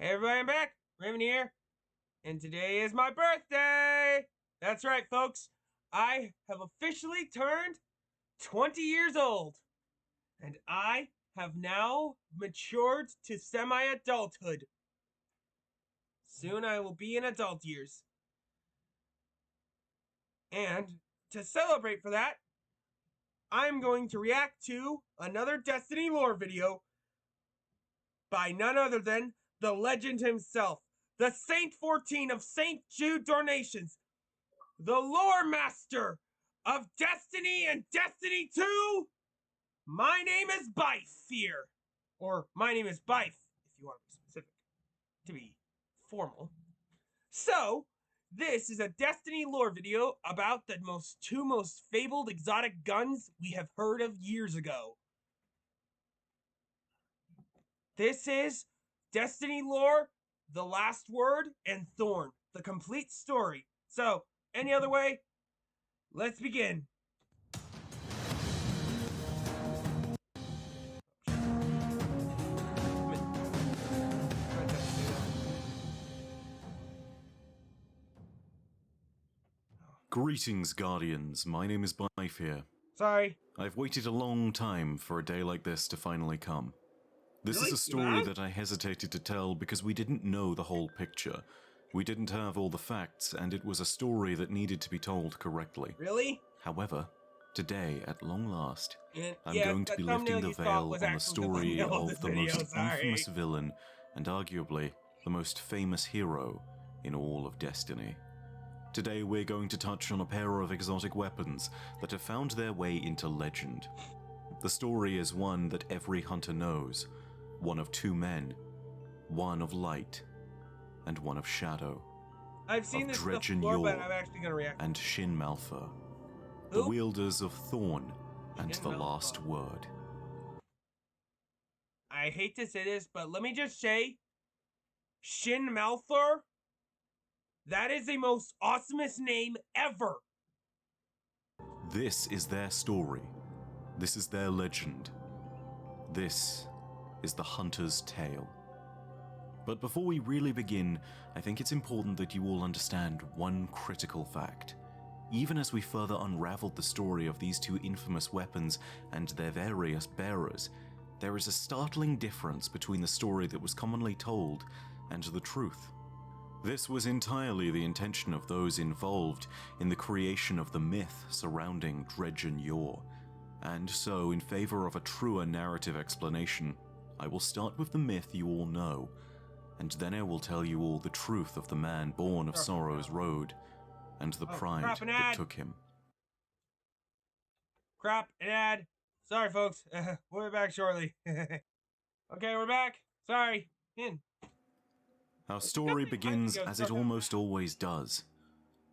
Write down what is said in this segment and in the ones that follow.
Hey everybody, I'm back. Raymond here. And today is my birthday. That's right, folks. I have officially turned 20 years old. And I have now matured to semi-adulthood. Soon I will be in adult years. And to celebrate for that, I'm going to react to another Destiny lore video by none other than the legend himself, the Saint 14 of St. Jude Donations, the lore master of Destiny and Destiny 2. My name is Bife here. Or my name is Bife, if you want to be specific, to be formal. So, this is a Destiny lore video about the two most fabled exotic guns we have heard of years ago. This is Destiny lore, The Last Word, and Thorn, the complete story. So, any other way? Let's begin. Greetings, Guardians. My name is Bife here. Sorry. I've waited a long time for a day like this to finally come. This Really? is a story that I hesitated to tell because we didn't know the whole picture. We didn't have all the facts, and it was a story that needed to be told correctly. Really? However, today, at long last, And, I'm going to be lifting the veil on the story of the most infamous villain and arguably the most famous hero in all of Destiny. Today we're going to touch on a pair of exotic weapons that have found their way into legend. The story is one that every hunter knows, one of two men, one of light and one of shadow. I've seen this before, but I'm actually going to react. And Shin Malphur, the wielders of Thorn and the Last Word. I hate to say this, but let me just say, Shin Malphur, that is the most awesomest name ever. This is their story. This is their legend. This is the hunter's tale. But before we really begin, I think it's important that you all understand one critical fact. Even as we further unraveled the story of these two infamous weapons and their various bearers, there is a startling difference between the story that was commonly told and the truth. This was entirely the intention of those involved in the creation of the myth surrounding Dredgen Yor. And so, in favor of a truer narrative explanation, I will start with the myth you all know, and then I will tell you all the truth of the man born of Sorrow's Road, and the pride that took him. Crap, an ad. Sorry, folks. We'll be back shortly. Okay, we're back. Sorry. In. Our story begins as it almost always does,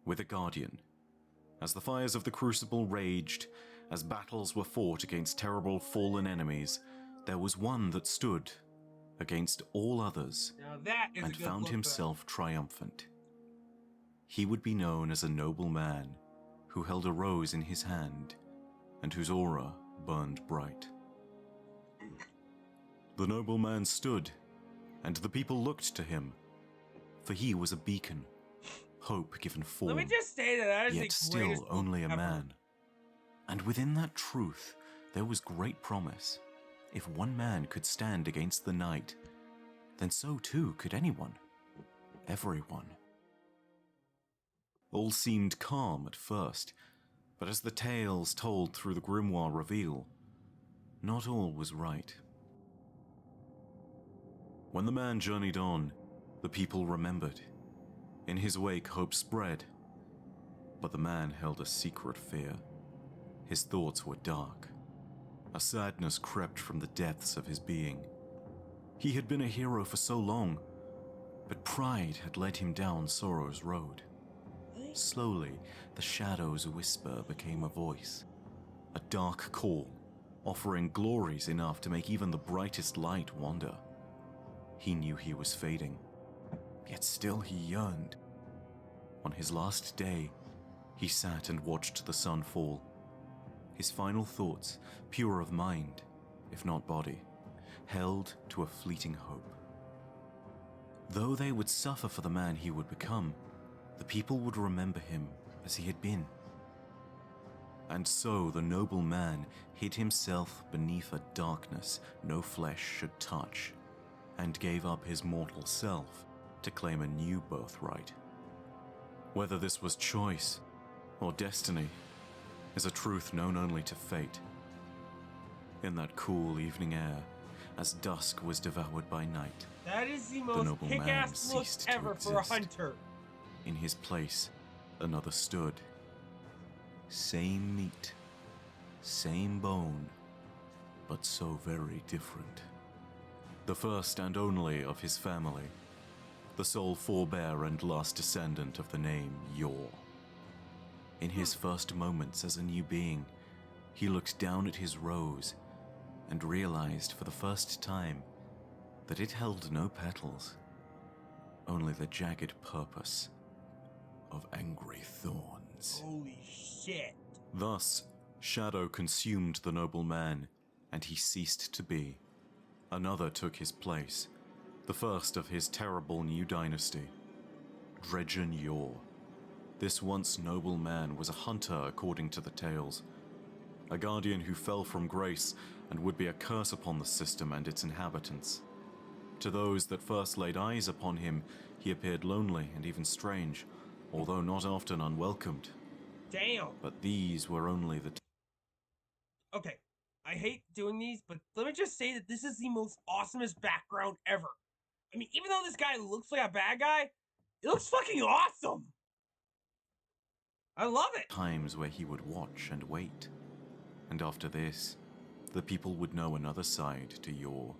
with a guardian. As the fires of the Crucible raged, as battles were fought against terrible fallen enemies, there was one that stood against all others and found himself triumphant. He would be known as a noble man who held a rose in his hand and whose aura burned bright. The noble man stood, and the people looked to him, for he was a beacon, hope given form, Let me just say that is yet still only a man. And within that truth, there was great promise. If one man could stand against the night, then so too could anyone, everyone. All seemed calm at first, but as the tales told through the grimoire reveal, not all was right. When the man journeyed on, the people remembered. In his wake, hope spread. But the man held a secret fear. His thoughts were dark. A sadness crept from the depths of his being. He had been a hero for so long, but pride had led him down Sorrow's Road. Slowly, the shadow's whisper became a voice. A dark call, offering glories enough to make even the brightest light wander. He knew he was fading, yet still he yearned. On his last day, he sat and watched the sun fall. His final thoughts, pure of mind, if not body, held to a fleeting hope. Though they would suffer for the man he would become, the people would remember him as he had been. And so the noble man hid himself beneath a darkness no flesh should touch, and gave up his mortal self to claim a new birthright. Whether this was choice or destiny is a truth known only to fate. In that cool evening air, as dusk was devoured by night, That is the most noble man kick-ass look ceased to ever for a exist. hunter. in his place another stood. Same meat, same bone, but so very different. The first and only of his family, the sole forebear and last descendant of the name Yor. In his first moments as a new being, he looked down at his rose and realized for the first time that it held no petals, only the jagged purpose of angry thorns. Holy shit. Thus, shadow consumed the noble man, and he ceased to be. Another took his place, the first of his terrible new dynasty, Dredgen Yor. This once noble man was a hunter according to the tales, a guardian who fell from grace and would be a curse upon the system and its inhabitants. To those that first laid eyes upon him, he appeared lonely and even strange, although not often unwelcomed. Damn. But these were only the Okay, I hate doing these, but let me just say that this is the most awesomest background ever. I mean, even though this guy looks like a bad guy, it looks fucking awesome. I love it. times where he would watch and wait. And after this, the people would know another side to Yor,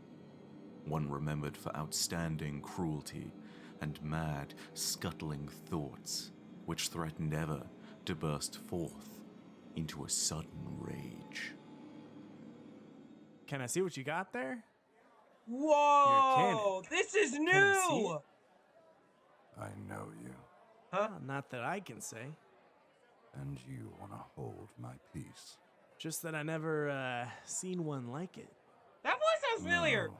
one remembered for outstanding cruelty and mad, scuttling thoughts, which threatened ever to burst forth into a sudden rage. Can I see what you got there? Whoa, this is I see new. it? I know you, Huh? Not that I can say. and you want to hold my peace. Just that I never seen one like it. That voice sounds familiar. No,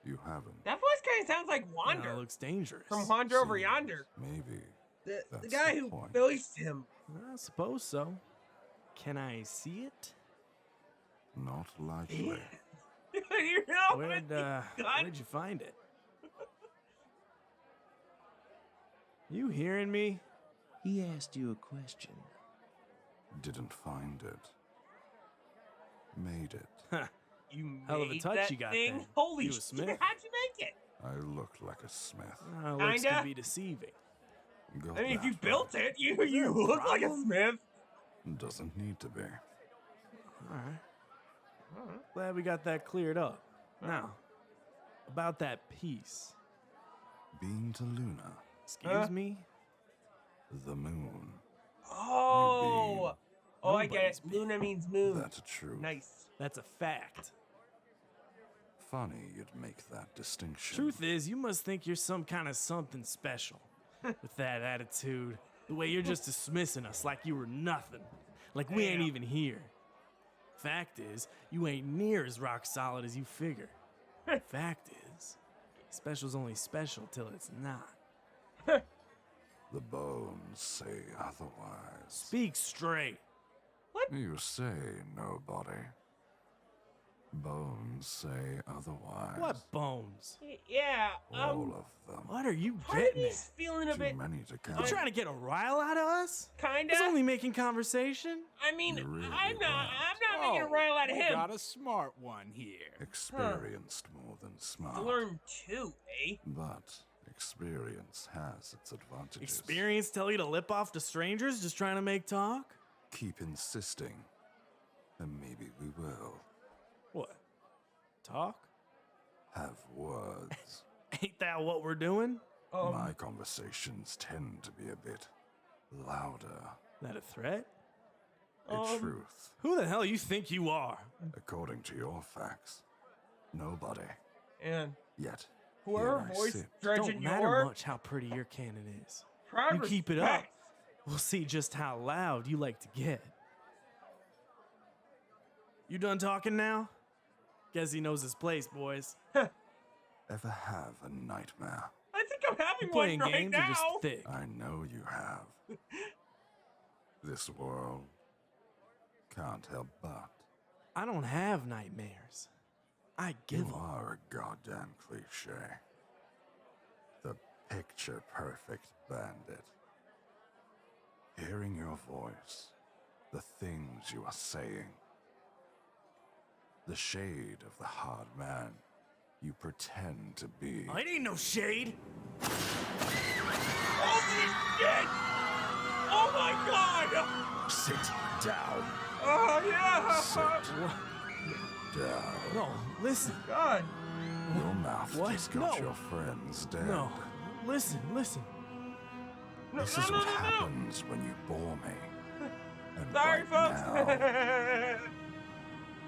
you haven't. That voice kind of sounds like You know, Wander it looks dangerous. from Wander Over Seems Yonder. Maybe. The That's guy the who point. voiced him. I suppose so. Can I see it? Not likely. You know, Where'd you find it? You hearing me? He asked you a question. Didn't find it. Made it. You Hell of a made touch that you got thing? then. Holy You a shit, smith? how'd you make it? I look like a smith. Looks Kinda. can be deceiving. Go I mean, if you that way. built it, you there a look like a problem? smith. Doesn't need to be. All right. Glad we got that cleared up. Now, about that piece. Been to Luna, Excuse me? the moon. Oh, oh, I get it. Nobody's been. Luna means moon. That's true. Nice. That's a fact. Funny you'd make that distinction. Truth is, you must think you're some kind of something special. With that attitude. The way you're just dismissing us like you were nothing. Like we ain't Damn. even here. Fact is, you ain't near as rock solid as you figure. Fact is, special's only special till it's not. The bones say otherwise. Speak straight. You say nobody. Bones say otherwise. What bones? Yeah, All of them. What are you part of getting at? me's feeling a Too bit, many to You count. trying to get a rile out of us? kinda. It's only making conversation. I mean, You really I'm not are. making a rile out of we him. got a smart one here. Experienced more than smart. Learn too, eh? But experience has its advantages. Experience tell you to lip off to strangers just trying to make talk? Keep insisting, and maybe we will What? Talk? have words. Ain't that what we're doing? My conversations tend to be a bit louder. That a threat? The truth, Who the hell you think you are? according to your facts, nobody. And Yet, whoever here I voiced sit. Don't Dredgen matter Yor, much how pretty your cannon is. proud You keep it up. respect. We'll see just how loud you like to get. You done talking now? Guess he knows his place, boys. Ever have a nightmare? I think I'm having one Playing right games now. are just thick. I know you have. This world can't help but. I don't have nightmares. I give You 'em. are a goddamn cliche. The picture perfect bandit. Hearing your voice, the things you are saying, the shade of the hard man you pretend to be. I ain't no shade. Holy shit! Oh my god! Sit down. Oh yeah! Sit What? down. No, listen. God. Your mouth What? just got No. your friends dead. No, listen. No, This no, is no, what no, no. happens when you bore me. And Sorry, right folks.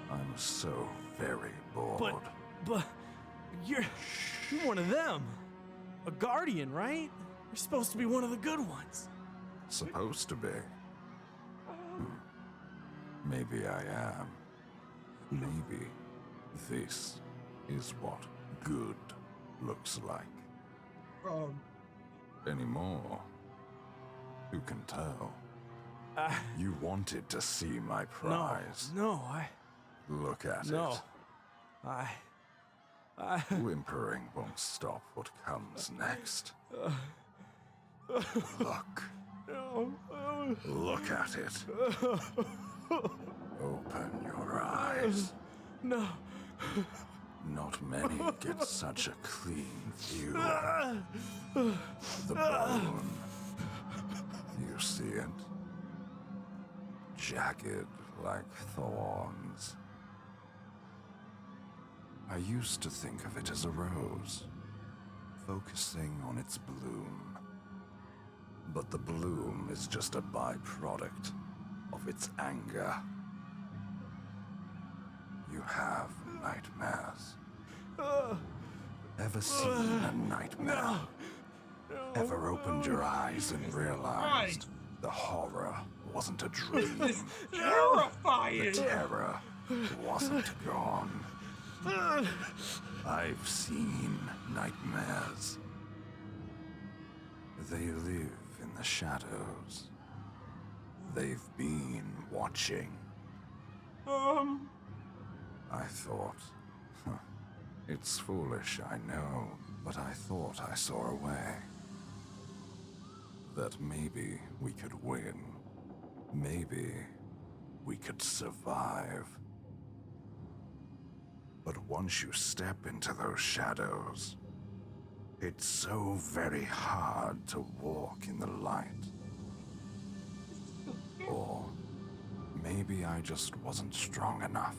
now, I'm so very bored. But you're one of them. A guardian, right? You're supposed to be one of the good ones. Supposed to be. Maybe I am. Maybe this is what good looks like. Anymore. Who can tell? You wanted to see my prize. No, Look at no. it. Whimpering won't stop what comes next. Look. Look at it. Open your eyes. No. Not many get such a clean view. The bone. You see it? Jagged like thorns. I used to think of it as a rose, focusing on its bloom. But the bloom is just a byproduct of its anger. You have nightmares. Ever seen a nightmare? Ever opened your eyes and realized the horror wasn't a dream? This terrifying. The terror wasn't gone. I've seen nightmares. They live in the shadows. They've been watching. I thought, it's foolish, I know, but I thought I saw a way. That maybe we could win. Maybe we could survive. But once you step into those shadows, it's so very hard to walk in the light. Or maybe I just wasn't strong enough.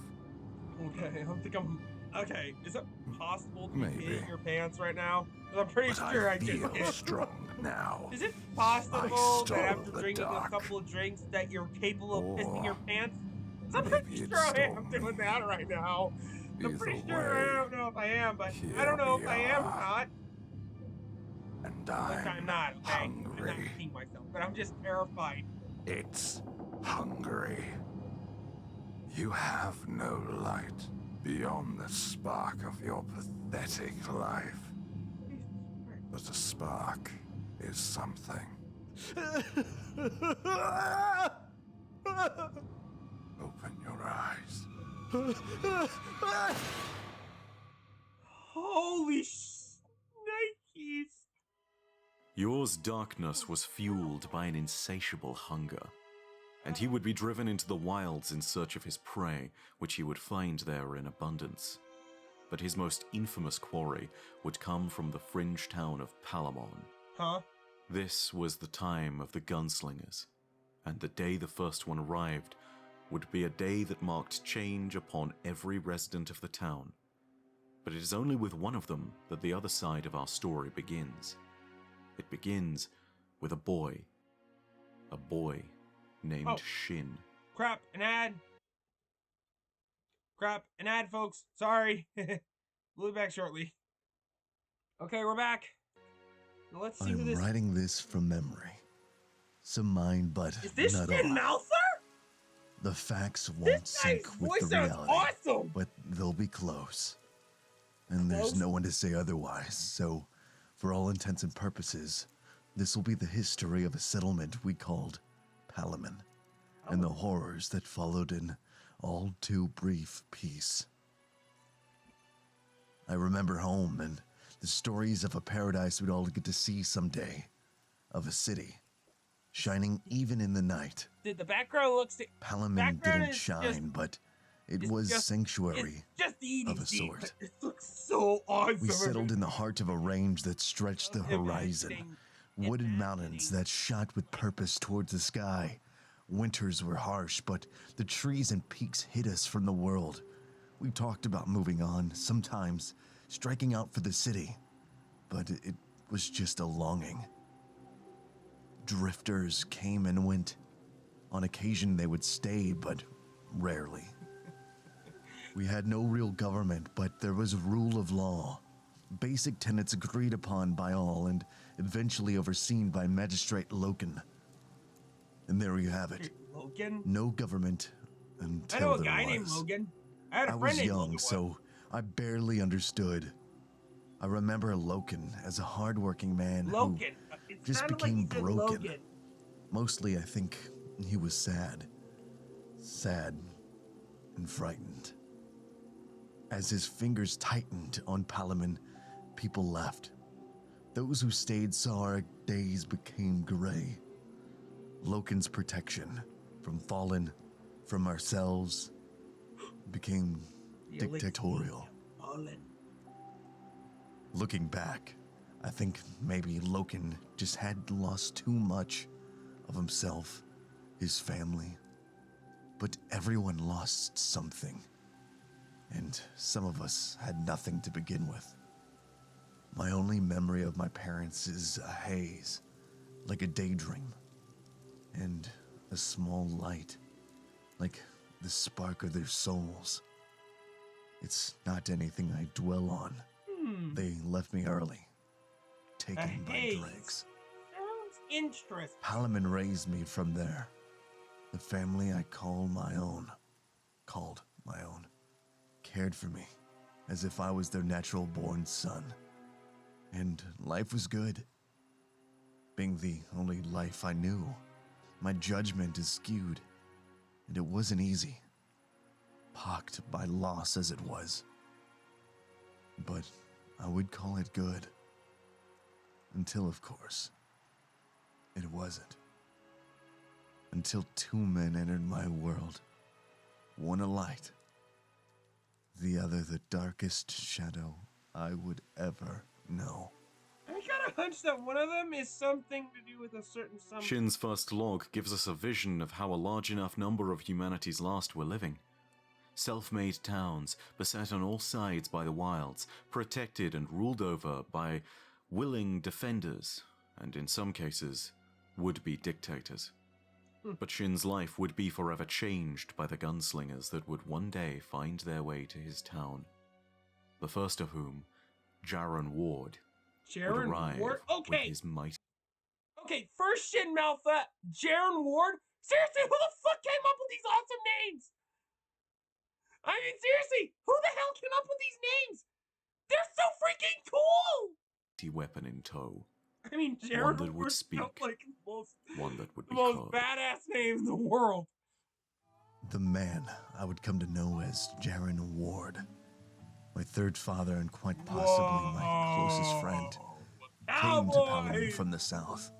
Okay, I don't think I'm. Okay, is it possible to be Maybe. peeing your pants right now? 'Cause I'm pretty But sure I I just feel did. strong now. Is it possible stole that after the drinking dark. a couple of drinks that you're capable of pissing Or your pants? 'Cause I'm maybe pretty it sure I stole am me. doing that right now. I'm pretty Either sure way, I don't know if I am, but I here don't know we if I am or are. not. And Like I'm I'm not, okay? I'm not hungry. peeing myself, but I'm just terrified. It's hungry. You have no light beyond the spark of your pathetic life. But a spark is something. Open your eyes. Holy shnikes! Yor's darkness was fueled by an insatiable hunger, and he would be driven into the wilds in search of his prey, which he would find there in abundance. But his most infamous quarry would come from the fringe town of Palamon. Huh? This was the time of the gunslingers, and the day the first one arrived would be a day that marked change upon every resident of the town. But it is only with one of them that the other side of our story begins. It begins with a boy named Oh. Shin. Crap, an ad. Crap, an ad, folks. Sorry. We'll be back shortly. Okay, we're back. Now let's see who I'm this writing this from memory. Some mind, but is. This not Shin all. Mouther? The facts won't This guy's sync with voice the sounds reality, awesome. but they'll be close. And there's Close? no one to say otherwise, so For all intents and purposes, this will be the history of a settlement we called Palamon, and the horrors that followed in all too brief peace. I remember home and the stories of a paradise we'd all get to see someday, of a city shining even in the night. The background looks. Palamon background didn't is shine, just- but it was sanctuary It's just the eating of a scene, sort. but it looks so awesome. We settled in the heart of a range that stretched the horizon. Imagining- Wooded imagining- mountains that shot with purpose towards the sky. Winters were harsh, but the trees and peaks hid us from the world. We talked about moving on, sometimes striking out for the city, but it was just a longing. Drifters came and went. On occasion they would stay, but rarely. We had no real government, but there was rule of law. Basic tenets agreed upon by all and eventually overseen by Magistrate Loken. And there you have it. Logan? No government until I know a there guy was. named Logan. I had a I friend was named young, Logan so once. I barely understood. I remember Loken as a hardworking man who Logan. It just sounded became like he said broken. Logan. mostly I think he was sad. Sad and frightened. As his fingers tightened on Palamon, people left. Those who stayed saw our days became gray. Loken's protection from Fallen, from ourselves, became dictatorial. Fallen. Looking back, I think maybe Loken just had lost too much of himself, his family. But everyone lost something. And some of us had nothing to begin with. My only memory of my parents is a haze, like a daydream. And a small light, like the spark of their souls. It's not anything I dwell on. They left me early, taken by haze. dregs. Sounds interesting. Palamon raised me from there. The family I called my own, cared for me as if I was their natural-born son. And life was good. Being the only life I knew, my judgment is skewed, and it wasn't easy. Pocked by loss as it was. But I would call it good. Until, of course, it wasn't. Until two men entered my world. One a light, the other the darkest shadow I would ever know. I got a hunch that one of them is something to do with a certain something. Shin's first log gives us a vision of how a large enough number of humanity's last were living. Self-made towns, beset on all sides by the wilds, protected and ruled over by willing defenders, and in some cases, would-be dictators. But Shin's life would be forever changed by the gunslingers that would one day find their way to his town. The first of whom, Jaron Ward, would Jaron arrive Ward? with Okay. his mighty... Okay, first Shin Malfa, Jaron Ward. Seriously, who the fuck came up with these awesome names? I mean, seriously, who the hell came up with these names? They're so freaking cool! weapon in tow, I mean, One Jaron that would Ward speak. felt like the most, one that would the be most called. badass name in the world. The man I would come to know as Jaron Ward. My third father and quite possibly my closest friend. Came to Palamon Cowboy! from the south.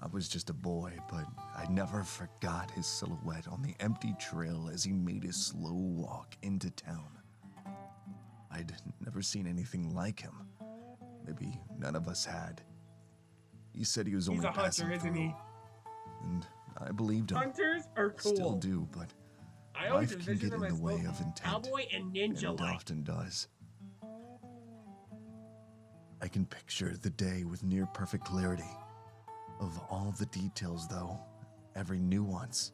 I was just a boy, but I never forgot his silhouette on the empty trail as he made his slow walk into town. I'd never seen anything like him. Maybe none of us had. He said he was He's only a passing hunter, isn't through, he? and I believed him. Hunters are cool. Still do, but I always life can envision get in them the as way both of intent, cowboy and and ninja it like. often does. I can picture the day with near-perfect clarity. Of all the details, though, every nuance,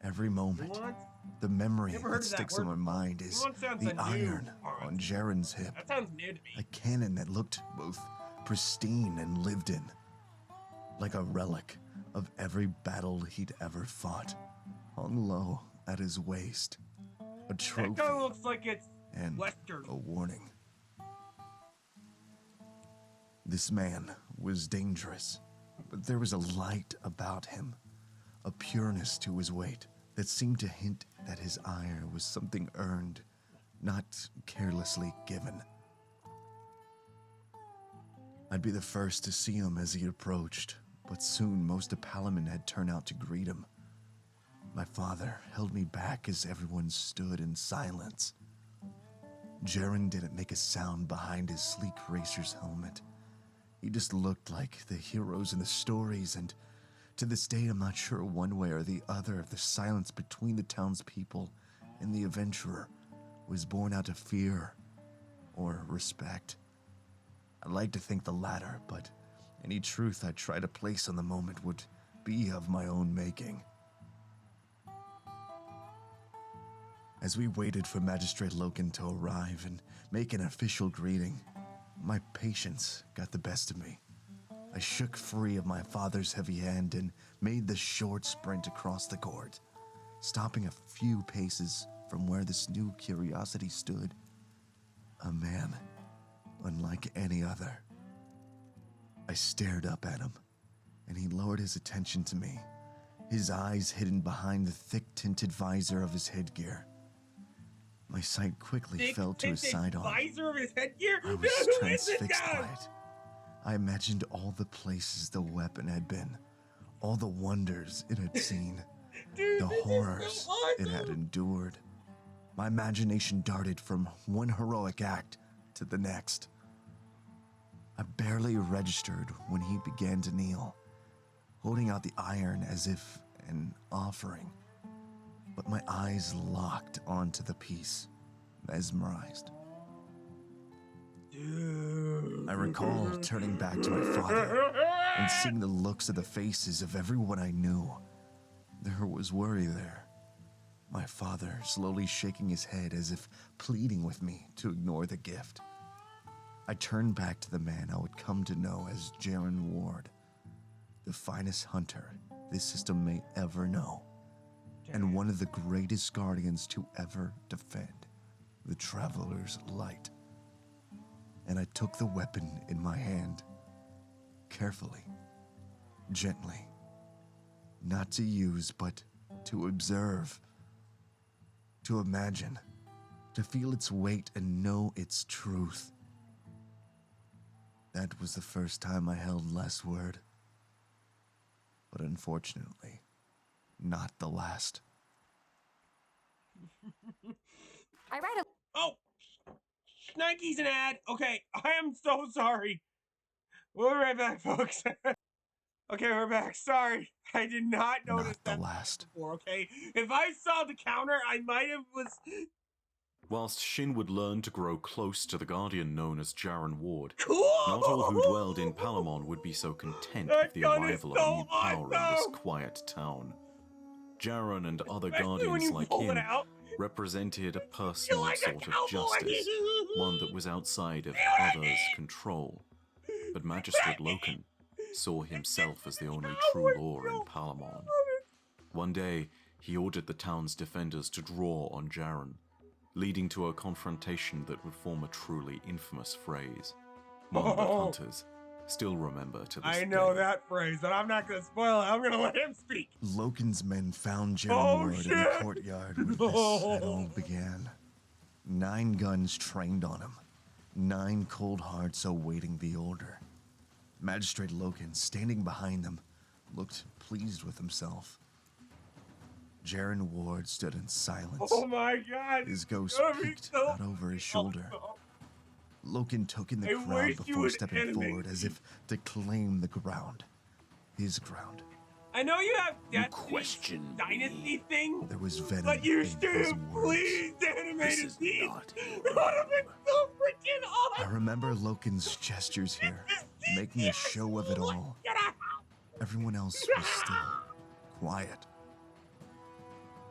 every moment, Nuance? the memory Never heard that of that sticks in word my before. mind is Nuance sounds the like new. iron on Jaren's hip. That sounds new to A me. cannon that looked both pristine and lived in. Like a relic of every battle he'd ever fought. Hung low at his waist. A That trophy kind of looks like it's and Western. a warning. This man was dangerous, but there was a light about him, a pureness to his weight that seemed to hint that his ire was something earned, not carelessly given. I'd be the first to see him as he approached, but soon most of Palamon had turned out to greet him. My father held me back as everyone stood in silence. Jaren didn't make a sound behind his sleek racer's helmet. He just looked like the heroes in the stories, and to this day I'm not sure one way or the other if the silence between the townspeople and the adventurer was born out of fear or respect. I'd like to think the latter, but any truth I try to place on the moment would be of my own making. As we waited for Magistrate Loken to arrive and make an official greeting, my patience got the best of me. I shook free of my father's heavy hand and made the short sprint across the court, stopping a few paces from where this new curiosity stood. A man unlike any other. I stared up at him, and he lowered his attention to me, his eyes hidden behind the thick-tinted visor of his headgear. My sight quickly fell to his sidearm. Visor of his headgear? I was transfixed by it. I imagined all the places the weapon had been, all the wonders it had seen, the horrors it had endured. My imagination darted from one heroic act to the next. I barely registered when he began to kneel, holding out the iron as if an offering. But my eyes locked onto the piece, mesmerized. I recall turning back to my father and seeing the looks of the faces of everyone I knew. There was worry there. My father slowly shaking his head as if pleading with me to ignore the gift. I turned back to the man I would come to know as Jaren Ward, the finest hunter this system may ever know, and one of the greatest guardians to ever defend the Traveler's Light. And I took the weapon in my hand, carefully, gently, not to use, but to observe, to imagine, to feel its weight and know its truth. That was the first time I held less word, but unfortunately, not the last. I write a... Oh! Nike's an ad! Okay, I am so sorry. We'll be right back, folks. Okay, we're back. Sorry. I did not notice Not the that last. before, okay? If I saw the counter, I might have was... Whilst Shin would learn to grow close to the guardian known as Jaren Ward, Cool! not all who dwelled in Palamon would be so content That with the gun is arrival of so a new power in this awesome! quiet town. Jaren and other Especially when guardians you like pull it him out. represented a You're personal like a sort of cowboy! justice, one that was outside of others' control. But Magistrate Loken saw himself as the only true law in Palamon. One day, he ordered the town's defenders to draw on Jaren, leading to a confrontation that would form a truly infamous phrase, one that hunters still remember to this day. I know that phrase, and I'm not gonna spoil it. I'm gonna let him speak. Loken's men found Jaren Oh, Ward in shit! the courtyard where this had all began. 9 guns trained on him, 9 cold hearts awaiting the order. Magistrate Loken, standing behind them, looked pleased with himself. Jaren Ward stood in silence. Oh my god! His ghost It's gonna be peeked so out over his shoulder. awesome. Loken took in the I crowd wish you before would stepping animate forward as if to claim the ground. His ground. I know you have that question dynasty thing, There was venom but you in his still words. please animate This it, is please. not It would have been so freaking I awesome. remember Loken's gestures here, making a show of it all. Everyone else was still, quiet.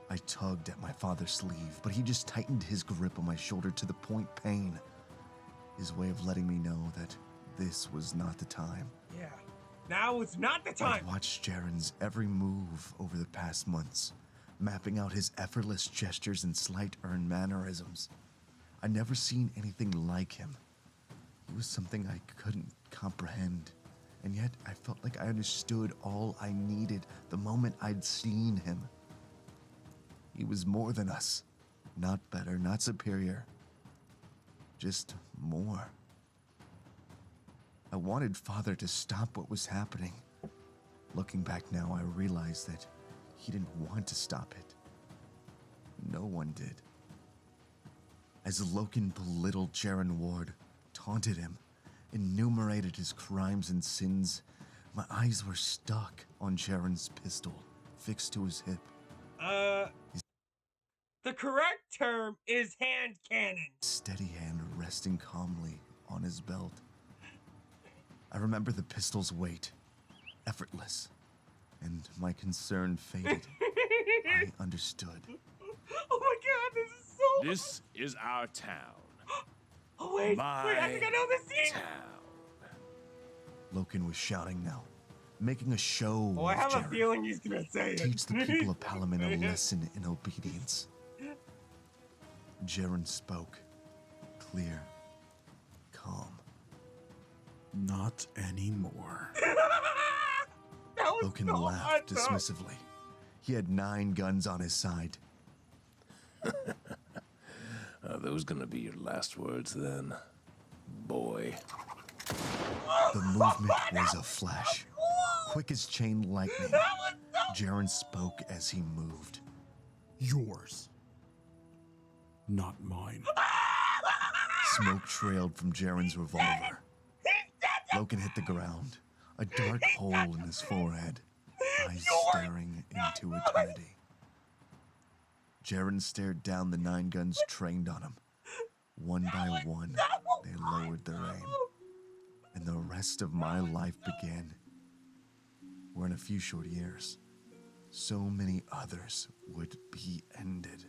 I tugged at my father's sleeve, but he just tightened his grip on my shoulder to the point pain. His way of letting me know that this was not the time. Yeah, now is not the time. I'd watched Jaren's every move over the past months, mapping out his effortless gestures and slight earned mannerisms. I'd never seen anything like him. It was something I couldn't comprehend, and yet I felt like I understood all I needed the moment I'd seen him. He was more than us. Not better, not superior. Just more. I wanted Father to stop what was happening. Looking back now, I realize that he didn't want to stop it. No one did. As Loken belittled Jaren Ward, taunted him, enumerated his crimes and sins, my eyes were stuck on Jaren's pistol, fixed to his hip. The correct term is hand cannon. Steady hand resting calmly on his belt. I remember the pistol's weight, effortless, and my concern faded. I understood. Oh my god, this is so... This is our town. Oh wait, I think I know this scene! Loken was shouting now, making a show Oh, I of have a Jaren. feeling he's gonna say it. Teach the people of Palamon a lesson in obedience. Jaren spoke, clear, calm. Not anymore. That was Loken so laughed fucked up. dismissively. He had 9 guns on his side. Are those gonna be your last words then, boy? The movement was a flash, quick as chain lightning. Jaren spoke as he moved. Yours. Not mine. Smoke trailed from Jaren's revolver. Loken hit the ground, a dark hole in his forehead, eyes staring into eternity. Jaren stared down the 9 guns trained on him. One by one, they lowered their aim, and the rest of my life began. Where in a few short years, so many others would be ended.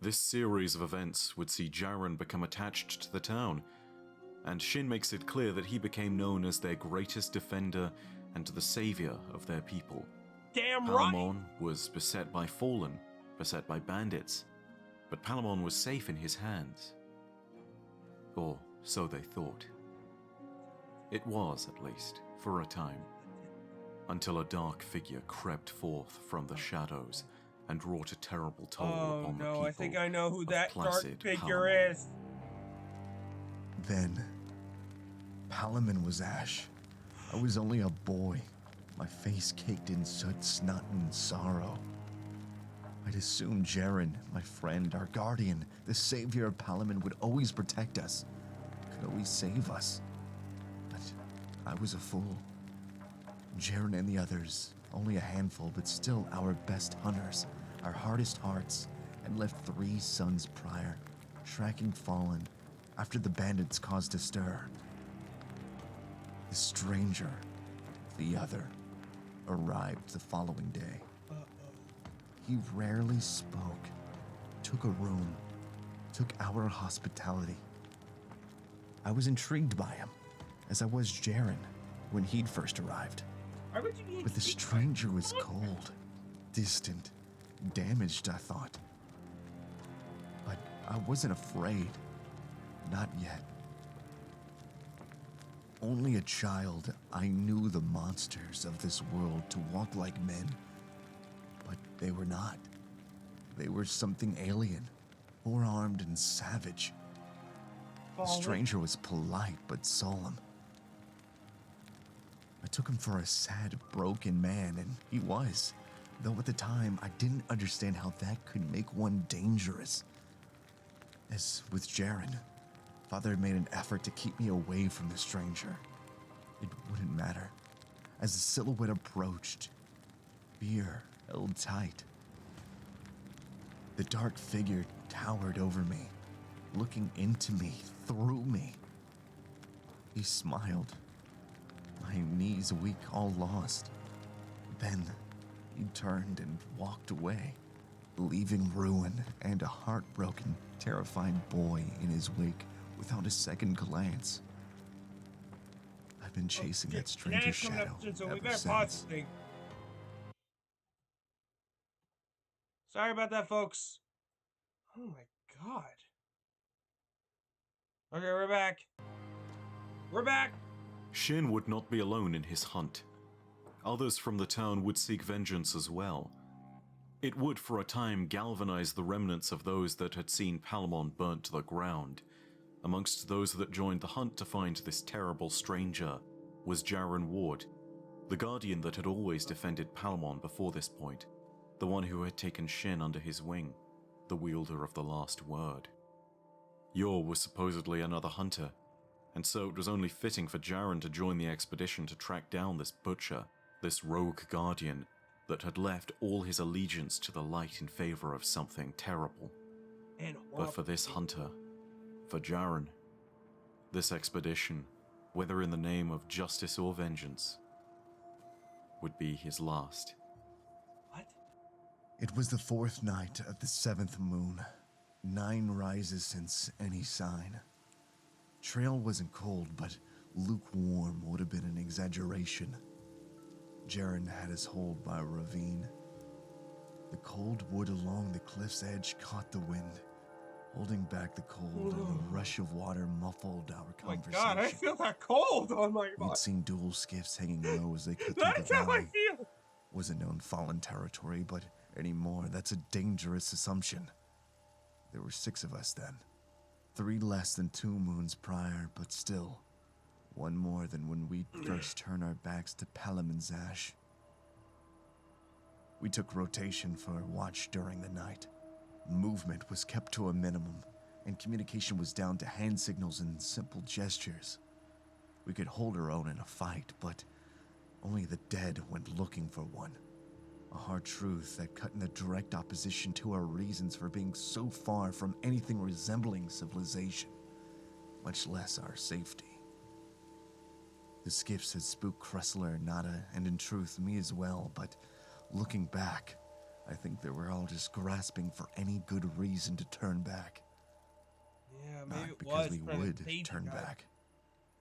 This series of events would see Jaren become attached to the town, and Shin makes it clear that he became known as their greatest defender and the savior of their people. Damn right! Palamon was beset by Fallen, beset by bandits, but Palamon was safe in his hands. Or so they thought. It was, at least, for a time, until a dark figure crept forth from the shadows and wrought a terrible toll Oh upon the no, people I think I know who of that dark placid figure Palamon. is. Then, Palamon was ash. I was only a boy, my face caked in soot, snot, and sorrow. I'd assumed Jaren, my friend, our guardian, the savior of Palamon, would always protect us, could always save us. But I was a fool. Jaren and the others, only a handful, but still our best hunters, our hardest hearts, had left 3 sons prior, tracking Fallen after the bandits caused a stir. The stranger, the other, arrived the following day. He rarely spoke, took a room, took our hospitality. I was intrigued by him, as I was Jaren when he'd first arrived. Why would you be But the stranger was cold, distant, damaged, I thought. But I wasn't afraid. Not yet. Only a child, I knew the monsters of this world to walk like men. But they were not. They were something alien, four-armed and savage. The stranger was polite but solemn. I took him for a sad, broken man, and he was. Though at the time, I didn't understand how that could make one dangerous. As with Jaren, Father had made an effort to keep me away from the stranger. It wouldn't matter. As the silhouette approached, fear held tight. The dark figure towered over me, looking into me, through me. He smiled. My knees weak, all lost. Then he turned and walked away, leaving ruin and a heartbroken, terrified boy in his wake without a second glance. I've been chasing that stranger's shadow So we ever gotta pause since. this thing. Sorry about that, folks. Oh my god. Okay, we're back. We're back. Shin would not be alone in his hunt. Others from the town would seek vengeance as well. It would for a time galvanize the remnants of those that had seen Palamon burnt to the ground. Amongst those that joined the hunt to find this terrible stranger was Jaren Ward, the guardian that had always defended Palamon before this point, the one who had taken Shin under his wing, the wielder of the last word. Yor was supposedly another hunter, and so it was only fitting for Jaren to join the expedition to track down this butcher, this rogue guardian that had left all his allegiance to the light in favor of something terrible. And But for this hunter, for Jaren, this expedition, whether in the name of justice or vengeance, would be his last. What? It was the fourth night of the seventh moon. 9 rises since any sign. Trail wasn't cold, but lukewarm would have been an exaggeration. Jaren had us holed by a ravine. The cold wood along the cliff's edge caught the wind, holding back the cold, and the rush of water muffled our Oh my conversation. God, I feel that cold on my body. We'd seen dual skiffs hanging low as they cut through That's the how I valley. feel. Wasn't known fallen territory, but anymore, that's a dangerous assumption. There were 6 of us then. 3 less than 2 moons prior, but still, 1 more than when we first turned our backs to Palamon's ash. We took rotation for watch during the night. Movement was kept to a minimum, and communication was down to hand signals and simple gestures. We could hold our own in a fight, but only the dead went looking for one. A hard truth that cut in the direct opposition to our reasons for being so far from anything resembling civilization, much less our safety. The skiffs had spooked Kressler, Nada, and in truth me as well, but looking back, I think they were all just grasping for any good reason to turn back. Yeah, maybe Not it because was we would premeditated, turn guys. back,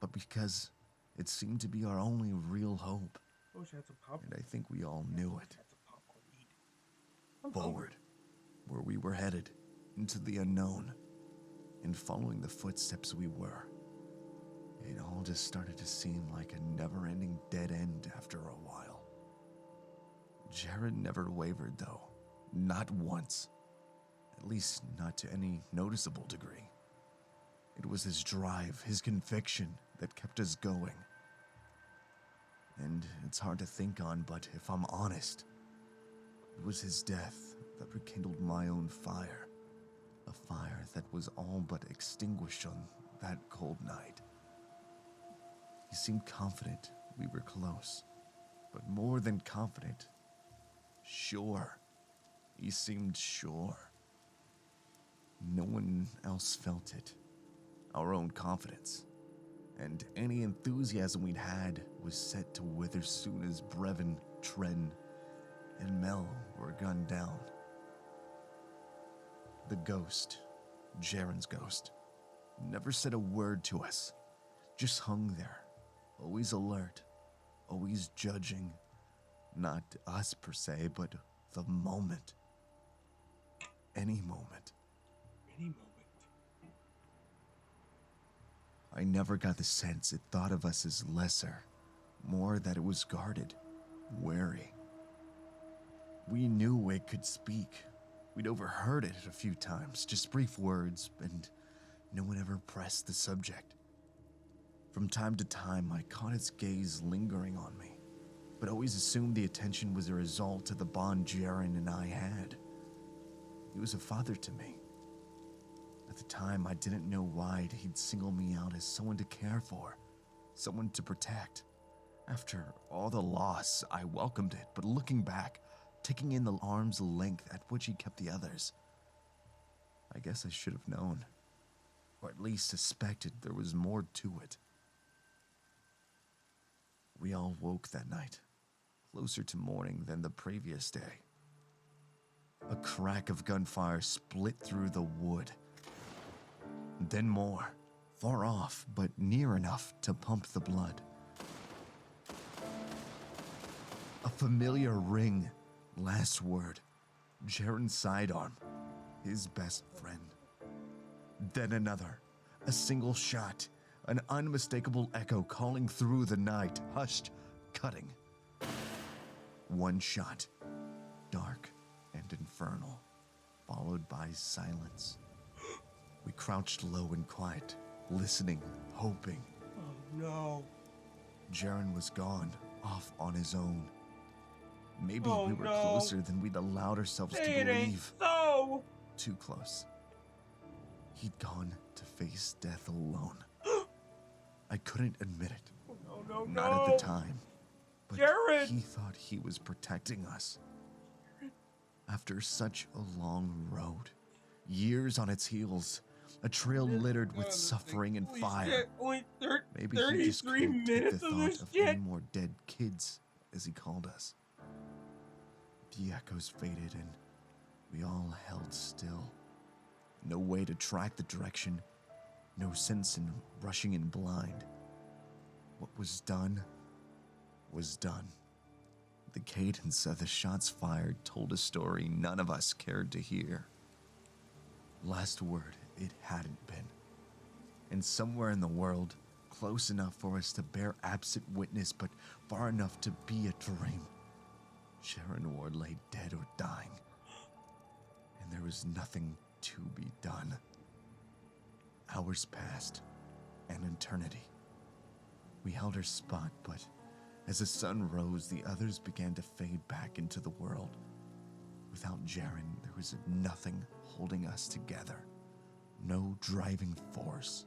but because it seemed to be our only real hope, I wish I had some popcorn. and I think we all knew it. Had some popcorn to eat. I'm hungry. Forward, where we were headed, into the unknown, and following the footsteps we were. It all just started to seem like a never-ending dead end after a while. Jared never wavered, though. Not once. At least not to any noticeable degree. It was his drive, his conviction, that kept us going. And it's hard to think on, but if I'm honest, it was his death that rekindled my own fire. A fire that was all but extinguished on that cold night. He seemed confident we were close, but more than confident, sure. He seemed sure. No one else felt it. Our own confidence. And any enthusiasm we'd had was set to wither soon as Brevin, Tren, and Mel were gunned down. The ghost, Jaren's ghost, never said a word to us. Just hung there, always alert, always judging. Not us per se, but the moment. Any moment. Any moment. I never got the sense it thought of us as lesser, more that it was guarded, wary. We knew it could speak. We'd overheard it a few times, just brief words, and no one ever pressed the subject. From time to time, I caught its gaze lingering on me, but always assumed the attention was a result of the bond Jaren and I had. He was a father to me. At the time, I didn't know why he'd single me out as someone to care for, someone to protect. After all the loss, I welcomed it, but looking back, taking in the arm's length at which he kept the others, I guess I should have known, or at least suspected there was more to it. We all woke that night, closer to morning than the previous day. A crack of gunfire split through the wood. Then more, far off, but near enough to pump the blood. A familiar ring, last word, Jaren's sidearm, his best friend. Then another, A single shot, an unmistakable echo calling through the night, hushed, cutting. One shot, dark and infernal, followed by silence. We crouched low and quiet, listening, hoping. Oh no. Jaren was gone, off on his own. Maybe Oh, we were no. closer than we'd allowed ourselves to It ain't believe. so. Too close. He'd gone to face death alone. I couldn't admit it. No, no, no. Not at the time. But Jaren! he thought he was protecting us. After such a long road, years on its heels, a trail littered with suffering and Holy fire. shit, only Maybe he just 33 couldn't take the minutes of thought this of shit. any more dead kids, as he called us. The echoes faded and we all held still. No way to track the direction, no sense in rushing in blind. What was done was done. The cadence of the shots fired told a story none of us cared to hear. Last word, it hadn't been. And somewhere in the world, close enough for us to bear absent witness, but far enough to be a dream, Sharon Ward lay dead or dying. And there was nothing to be done. Hours passed, an eternity. We held our spot, but as the sun rose, the others began to fade back into the world. Without Jaren, there was nothing holding us together. No driving force.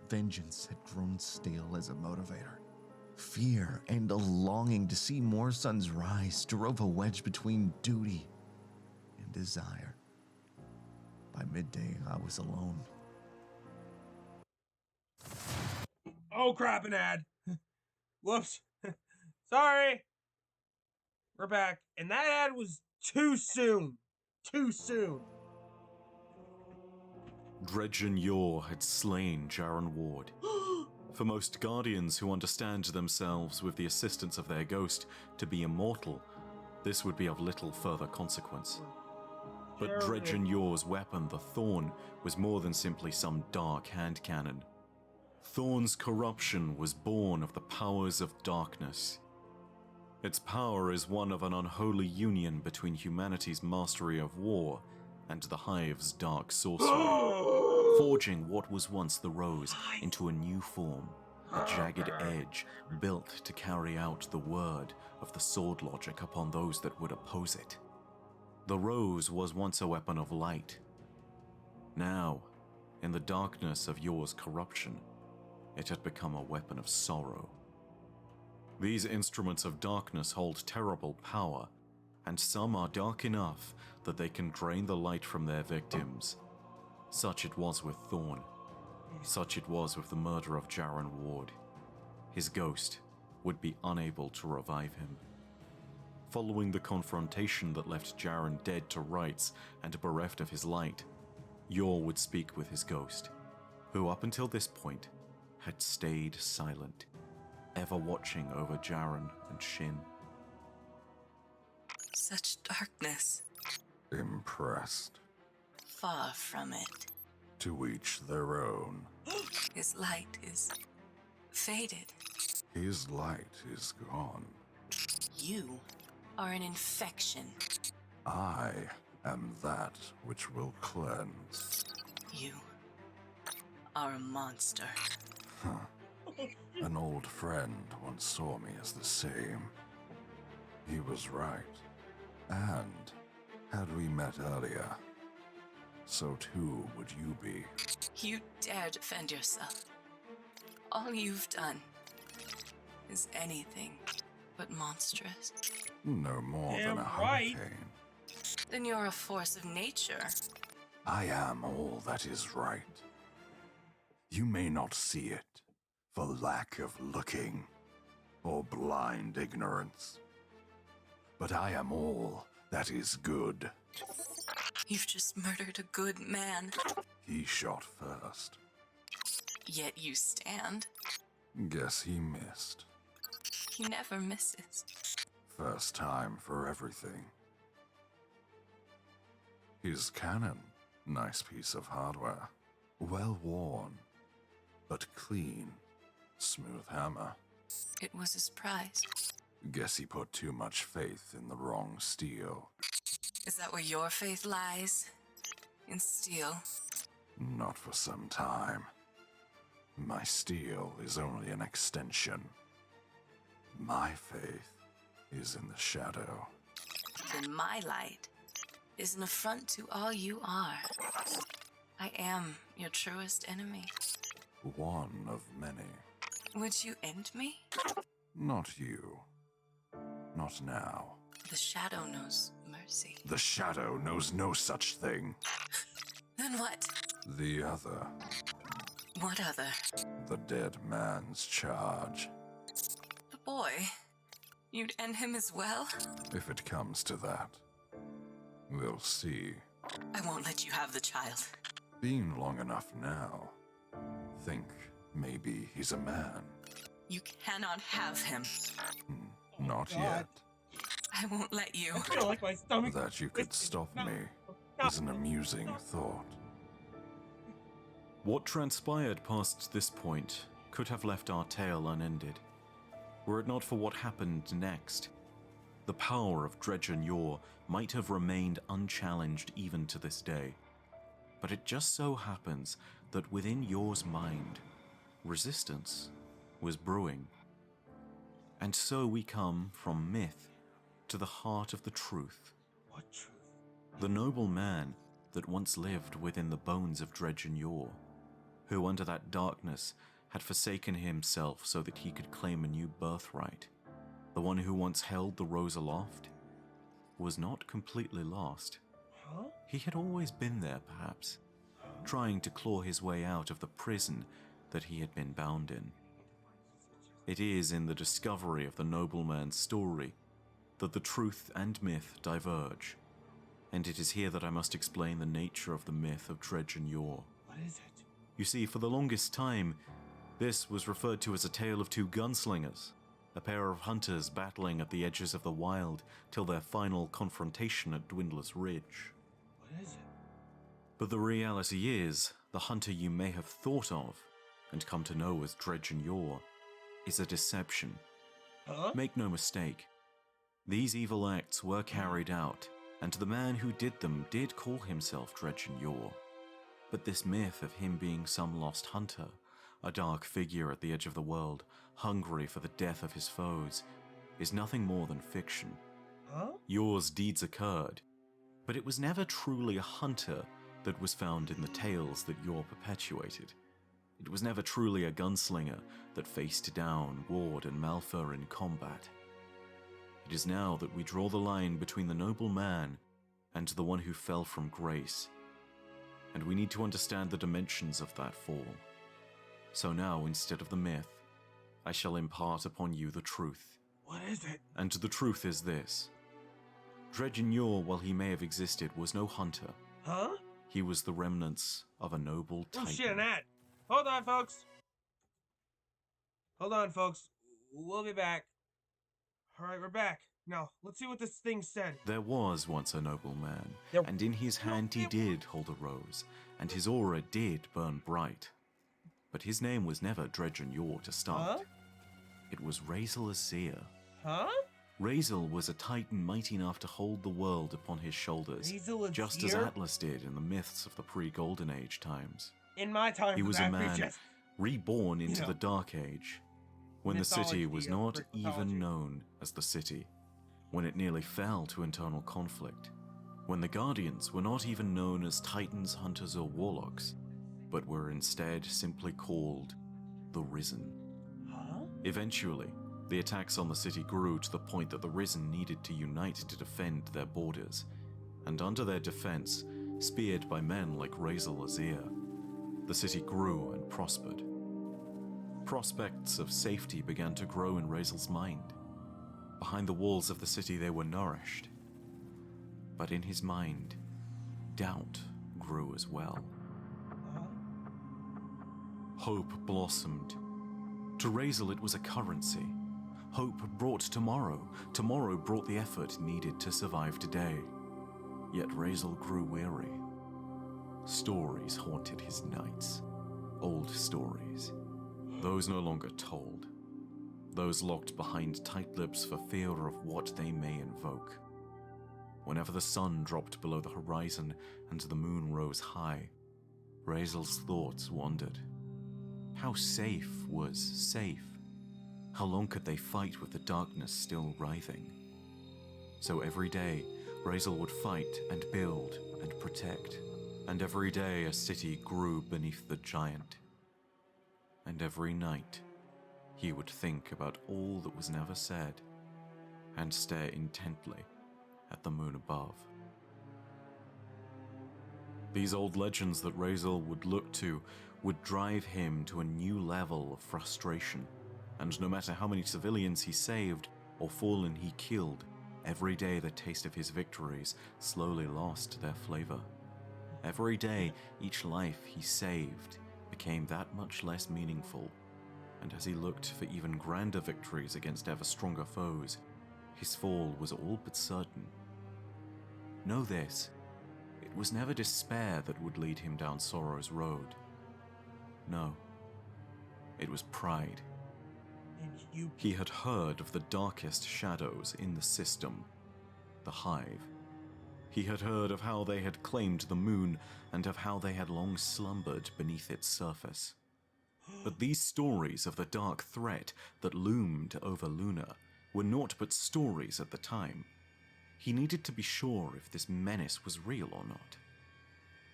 Vengeance had grown stale as a motivator. Fear and a longing to see more suns rise drove a wedge between duty and desire. By midday, I was alone. Oh crap, an ad. Whoops. Sorry. We're back. And that ad was too soon. Too soon. Dredgen Yor had slain Jaren Ward. For most Guardians who understand themselves with the assistance of their ghost to be immortal, this would be of little further consequence. But Dredgen Yor's weapon, the Thorn, was more than simply some dark hand cannon. Thorn's corruption was born of the powers of darkness. Its power is one of an unholy union between humanity's mastery of war and the Hive's dark sorcery, forging what was once the Rose into a new form, a jagged edge built to carry out the word of the sword logic upon those that would oppose it. The Rose was once a weapon of light. Now, in the darkness of Yor's corruption, it had become a weapon of sorrow. These instruments of darkness hold terrible power, and some are dark enough that they can drain the light from their victims. Such it was with Thorn. Such it was with the murder of Jaren Ward. His ghost would be unable to revive him. Following the confrontation that left Jaren dead to rights and bereft of his light, Yor would speak with his ghost, who up until this point had stayed silent, ever watching over Jaren and Shin. Such darkness. Impressed. Far from it. To each their own. His light is faded. His light is gone. You are an infection. I am that which will cleanse. You are a monster. An old friend once saw me as the same. He was right. And had we met earlier, so too would you be. You dare defend yourself. All you've done is anything but monstrous. No more Damn than a right. hurricane. Then you're a force of nature. I am all that is right. You may not see it for lack of looking or blind ignorance. But I am all that is good. You've just murdered a good man. He shot first. Yet you stand. Guess he missed. He never misses. First time for everything. His cannon, nice piece of hardware. Well worn, but clean. Smooth hammer. It was his prize. Guess he put too much faith in the wrong steel. Is that where your faith lies? In steel? Not for some time. My steel is only an extension. My faith is in the shadow. Then my light is an affront to all you are. I am your truest enemy. One of many. Would you end me? Not you. Not now. The shadow knows mercy. The shadow knows no such thing. Then what? The other. What other? The dead man's charge. The boy? You'd end him as well? If it comes to that. We'll see. I won't let you have the child. Been long enough now. Think maybe he's a man. You cannot have him. Not God. yet. I won't let you. I feel like my stomach. That you could stop me is an amusing thought. What transpired past this point could have left our tale unended, were it not for what happened next. The power of Dredgen Yor might have remained unchallenged even to this day, but it just so happens that within Yor's mind, resistance was brewing. And so we come from myth to the heart of the truth. What truth? The noble man that once lived within the bones of Dredgen Yor, who under that darkness had forsaken himself so that he could claim a new birthright, the one who once held the rose aloft, was not completely lost. Huh? He had always been there, perhaps, trying to claw his way out of the prison that he had been bound in. It is in the discovery of the nobleman's story that the truth and myth diverge, and it is here that I must explain the nature of the myth of Dredgen Yor. What is it? You see, for the longest time, this was referred to as a tale of two gunslingers, a pair of hunters battling at the edges of the wild till their final confrontation at Dwindler's Ridge. What is it? But the reality is, the hunter you may have thought of, and come to know as Dredgen Yor, is a deception. Huh? Make no mistake, these evil acts were carried out, and the man who did them did call himself Dredgen Yor. But this myth of him being some lost hunter, a dark figure at the edge of the world, hungry for the death of his foes, is nothing more than fiction. Huh? Yor's deeds occurred, but it was never truly a hunter that was found in the tales that Yor perpetuated. It was never truly a gunslinger that faced down Ward and Malfur in combat. It is now that we draw the line between the noble man and the one who fell from grace, and we need to understand the dimensions of that fall. So now, instead of the myth, I shall impart upon you the truth. What is it? And the truth is this. Dredgen Yor, while he may have existed, was no hunter. Huh? He was the remnants of a noble Oh titan. shit, an ad. Hold on, folks. Hold on, folks. We'll be back. Alright, we're back. Now, let's see what this thing said. There was once a noble man, There- and in his hand he did hold a rose, and his aura did burn bright. But his name was never Dredgen Yor to start. Huh? It was Razel Azir. Huh? Razel was a titan mighty enough to hold the world upon his shoulders, Razel just as Azir? Atlas did in the myths of the pre-Golden Age times. In my time, He was a that man just... reborn into know, the Dark Age, when the city was mythology of not Greek mythology. even known as the city, when it nearly fell to internal conflict, when the Guardians were not even known as Titans, Hunters, or Warlocks, but were instead simply called the Risen. Huh? Eventually, the attacks on the city grew to the point that the Risen needed to unite to defend their borders, and under their defense, speared by men like Razel Azir, the city grew and prospered. Prospects of safety began to grow in Razel's mind. Behind the walls of the city they were nourished. But in his mind, doubt grew as well. Huh? Hope blossomed. To Razel it was a currency. Hope brought tomorrow. Tomorrow brought the effort needed to survive today. Yet Razel grew weary. Stories haunted his nights. Old stories. Those no longer told. Those locked behind tight lips for fear of what they may invoke. Whenever the sun dropped below the horizon and the moon rose high, Razel's thoughts wandered. How safe was safe? How long could they fight with the darkness still writhing? So every day, Razel would fight and build and protect. And every day a city grew beneath the giant. And every night, he would think about all that was never said and stare intently at the moon above. These old legends that Razel would look to would drive him to a new level of frustration, and no matter how many civilians he saved or fallen he killed, every day the taste of his victories slowly lost their flavor. Every day, each life he saved became that much less meaningful, and as he looked for even grander victories against ever stronger foes, his fall was all but certain. Know this, it was never despair that would lead him down sorrow's road. No, it was pride. He had heard of the darkest shadows in the system, the Hive. He had heard of how they had claimed the moon and of how they had long slumbered beneath its surface. But these stories of the dark threat that loomed over Luna were naught but stories at the time. He needed to be sure if this menace was real or not.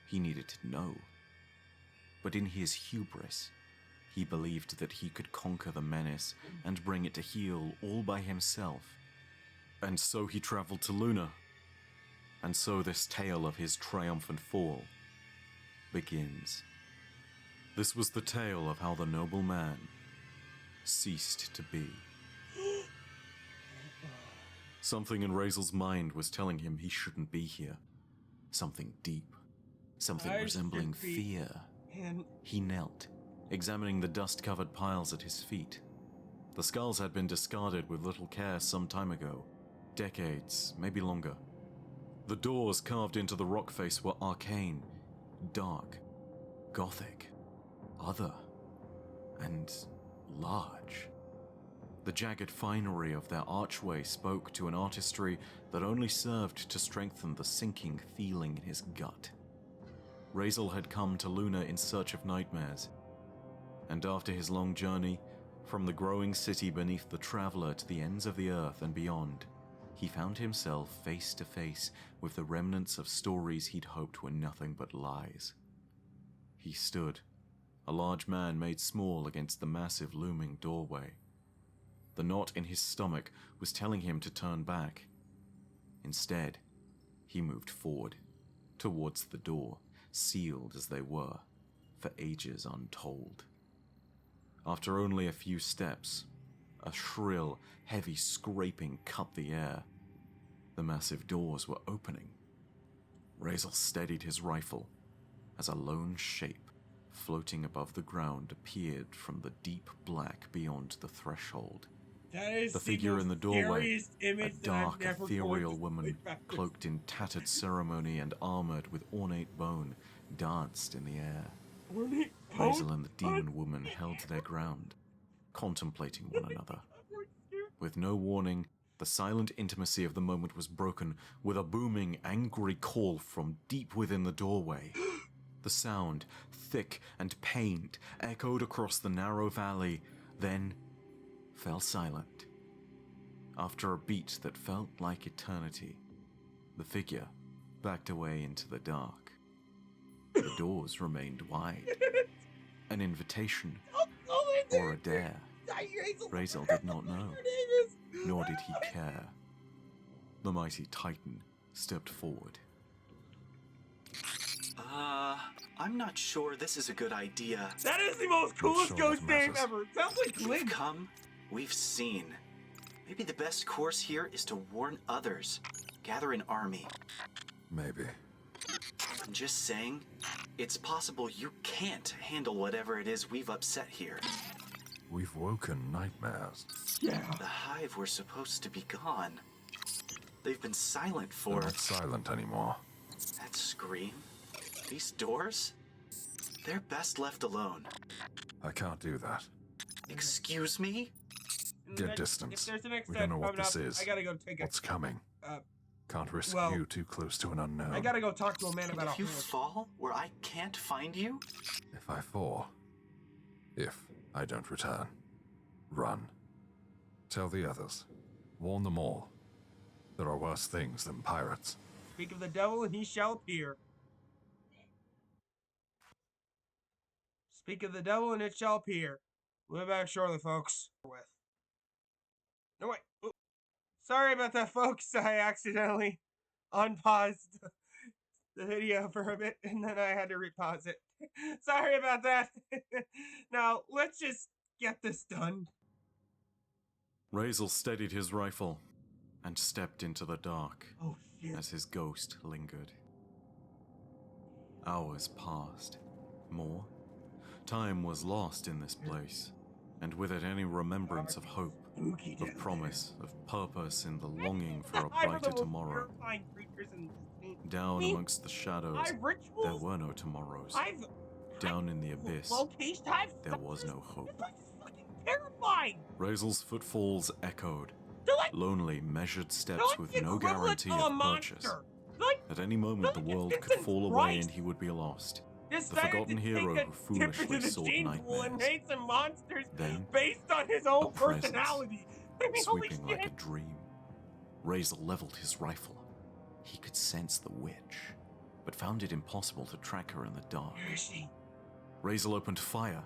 He needed to know. But in his hubris, he believed that he could conquer the menace and bring it to heel all by himself. And so he traveled to Luna. And so this tale of his triumphant fall begins. This was the tale of how the noble man ceased to be. Something in Razel's mind was telling him he shouldn't be here. Something deep. Something resembling fear. He knelt, examining the dust-covered piles at his feet. The skulls had been discarded with little care some time ago. Decades, maybe longer. The doors carved into the rock face were arcane, dark, gothic, other, and large. The jagged finery of their archway spoke to an artistry that only served to strengthen the sinking feeling in his gut. Razel had come to Luna in search of nightmares, and after his long journey, from the growing city beneath the traveler to the ends of the earth and beyond, he found himself face to face with the remnants of stories he'd hoped were nothing but lies. He stood, a large man made small against the massive looming doorway. The knot in his stomach was telling him to turn back. Instead, he moved forward, towards the door, sealed as they were, for ages untold. After only a few steps, a shrill, heavy scraping cut the air. The massive doors were opening. Razel steadied his rifle as a lone shape floating above the ground appeared from the deep black beyond the threshold. That is the figure in the doorway, a dark, ever ethereal woman cloaked in tattered ceremony and armored with ornate bone, danced in the air. Razel and the demon woman held their ground, contemplating one another. With no warning, the silent intimacy of the moment was broken with a booming, angry call from deep within the doorway. The sound, thick and pained, echoed across the narrow valley, then fell silent. After a beat that felt like eternity, the figure backed away into the dark. The doors remained wide. An invitation, or a dare. Razel did not know, nor did he care. The mighty Titan stepped forward. I'm not sure this is a good idea. That is the most coolest ghost name ever. It sounds like We've Lynn. come, we've seen. Maybe the best course here is to warn others. Gather an army. Maybe. I'm just saying, it's possible you can't handle whatever it is we've upset here. We've woken nightmares. Yeah. The Hive were supposed to be gone. They've been silent They're for... not silent anymore. That scream? These doors? They're best left alone. I can't do that. Excuse me? Get distance. If there's an We extent don't know what coming this up, is. I gotta go take a... What's coming? Can't risk well, you too close to an unknown. I gotta go talk to a man about If you a horse. fall where I can't find you? If I fall, if I don't return, run. Tell the others. Warn them all. There are worse things than pirates. Speak of the devil and he shall appear. Speak of the devil and it shall appear. We're back shortly, folks. No, wait. Ooh. Sorry about that, folks. I accidentally unpaused the video for a bit and then I had to repause it. Sorry about that. Now, let's just get this done. Razel steadied his rifle and stepped into the dark Oh, shit. as his ghost lingered. Hours passed. More. Time was lost in this place, and with it any remembrance of hope, of promise, of purpose in the longing for a brighter tomorrow. Down amongst the shadows, there were no tomorrows. Down in the abyss, there was no hope. Terrifying! Razel's footfalls echoed, like, lonely, measured steps like with the no equivalent guarantee of a of purchase. monster. Like, At any moment, the world could Jesus fall away Christ. and he would be lost. The decided forgotten to hero take who a dip foolishly into the sought gene pool and nightmares. made some monsters Then, based on his own a presence, personality. I mean, holy sweeping shit. like a dream. Razel leveled his rifle. He could sense the witch, but found it impossible to track her in the dark. Where is she? Razel opened fire.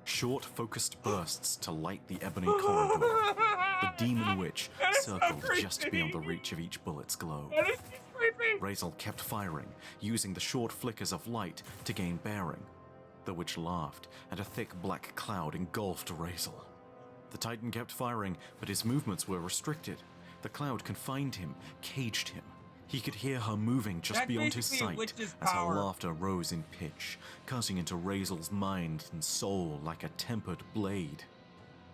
Short, focused bursts to light the ebony corridor. The demon witch That is so circled just creepy. beyond the reach of each bullet's glow. That is creepy. Razel kept firing, using the short flickers of light to gain bearing. The witch laughed, and a thick black cloud engulfed Razel. The Titan kept firing, but his movements were restricted. The cloud confined him, caged him. He could hear her moving just That's beyond his basically a sight witch's as her power. laughter rose in pitch, cutting into Razel's mind and soul like a tempered blade.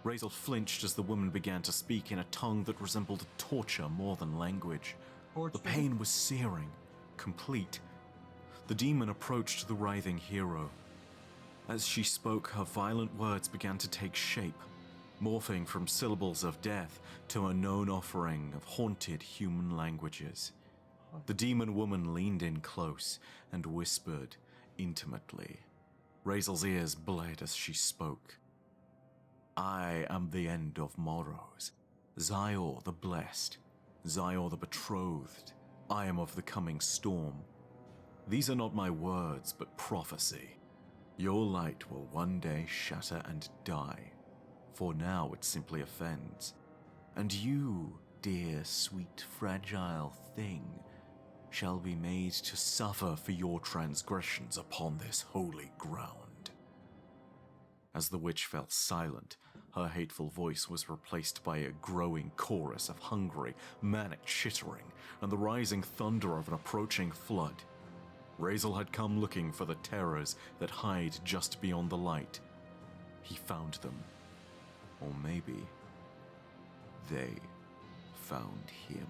Razel flinched as the woman began to speak in a tongue that resembled torture more than language. The pain was searing, complete. The demon approached the writhing hero. As she spoke, her violent words began to take shape, morphing from syllables of death to a known offering of haunted human languages. The demon woman leaned in close and whispered intimately. Razel's ears bled as she spoke. I am the end of morrows, Zior the blessed, Zior the betrothed. I am of the coming storm. These are not my words, but prophecy. Your light will one day shatter and die, for now it simply offends. And you, dear, sweet, fragile thing, shall be made to suffer for your transgressions upon this holy ground. As the witch fell silent, her hateful voice was replaced by a growing chorus of hungry, manic chittering and the rising thunder of an approaching flood. Razel had come looking for the terrors that hide just beyond the light. He found them. Or maybe they found him.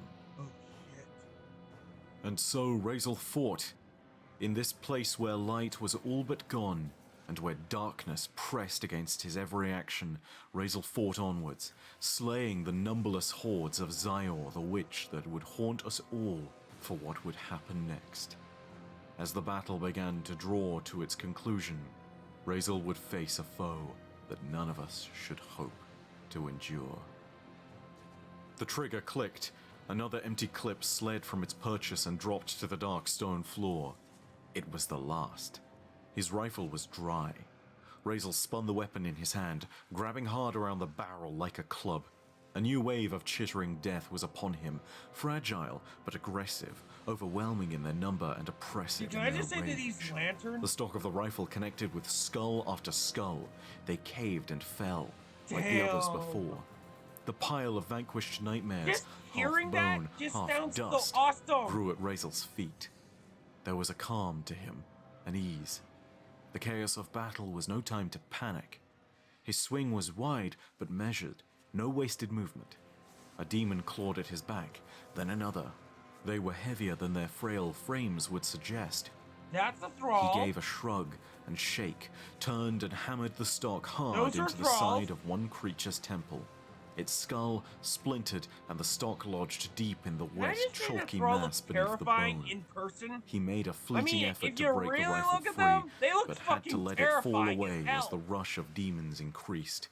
And so Razel fought, in this place where light was all but gone, and where darkness pressed against his every action. Razel fought onwards, slaying the numberless hordes of Zior the witch that would haunt us all for what would happen next. As the battle began to draw to its conclusion, Razel would face a foe that none of us should hope to endure. The trigger clicked. Another empty clip slid from its purchase and dropped to the dark stone floor. It was the last. His rifle was dry. Razel spun the weapon in his hand, grabbing hard around the barrel like a club. A new wave of chittering death was upon him, fragile but aggressive, overwhelming in their number and oppressive Can in I their just say to rage. these lanterns? The stock of the rifle connected with skull after skull. They caved and fell, like the others Damn. before. The pile of vanquished nightmares, Just hearing half bone, that just half sounds so dust, awesome. grew at Razel's feet. There was a calm to him, an ease. The chaos of battle was no time to panic. His swing was wide but measured, no wasted movement. A demon clawed at his back, then another. They were heavier than their frail frames would suggest. That's a thrall. He gave a shrug and shake, turned and hammered the stock hard Those are into the thralls. side of one creature's temple. Its skull splintered and the stock lodged deep in the Can I wet, just say that chalky thrall mass looks beneath the terrifying bone. in person? He made a I fleeting mean, effort if to you break really the rifle look at free, them, they look but had to fucking let it fall terrifying away as as the hell. rush of demons increased.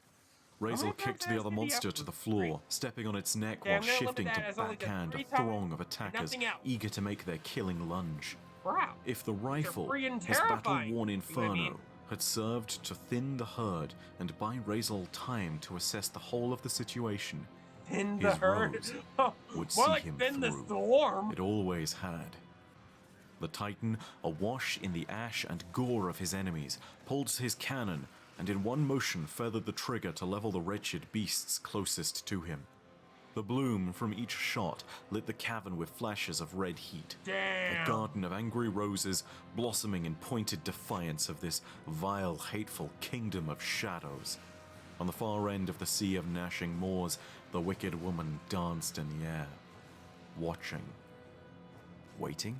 many Razel times kicked did I the say other the monster F to the word? floor, stepping on its neck Okay, while I'm gonna limit shifting that to as only to backhand 3 a throng times of and attackers nothing else. eager to make their killing lunge. Wow. If the These are rifle, freaking his terrifying. battle-worn You know what I inferno, mean? had served to thin the herd and buy Razel time to assess the whole of the situation, Thin the his herd. rose would More see like him thin the through. storm. It always had. The Titan, awash in the ash and gore of his enemies, pulled his cannon and in one motion feathered the trigger to level the wretched beasts closest to him. The bloom from each shot lit the cavern with flashes of red heat. Damn. A garden of angry roses blossoming in pointed defiance of this vile, hateful kingdom of shadows. On the far end of the sea of gnashing moors, the wicked woman danced in the air, watching. Waiting?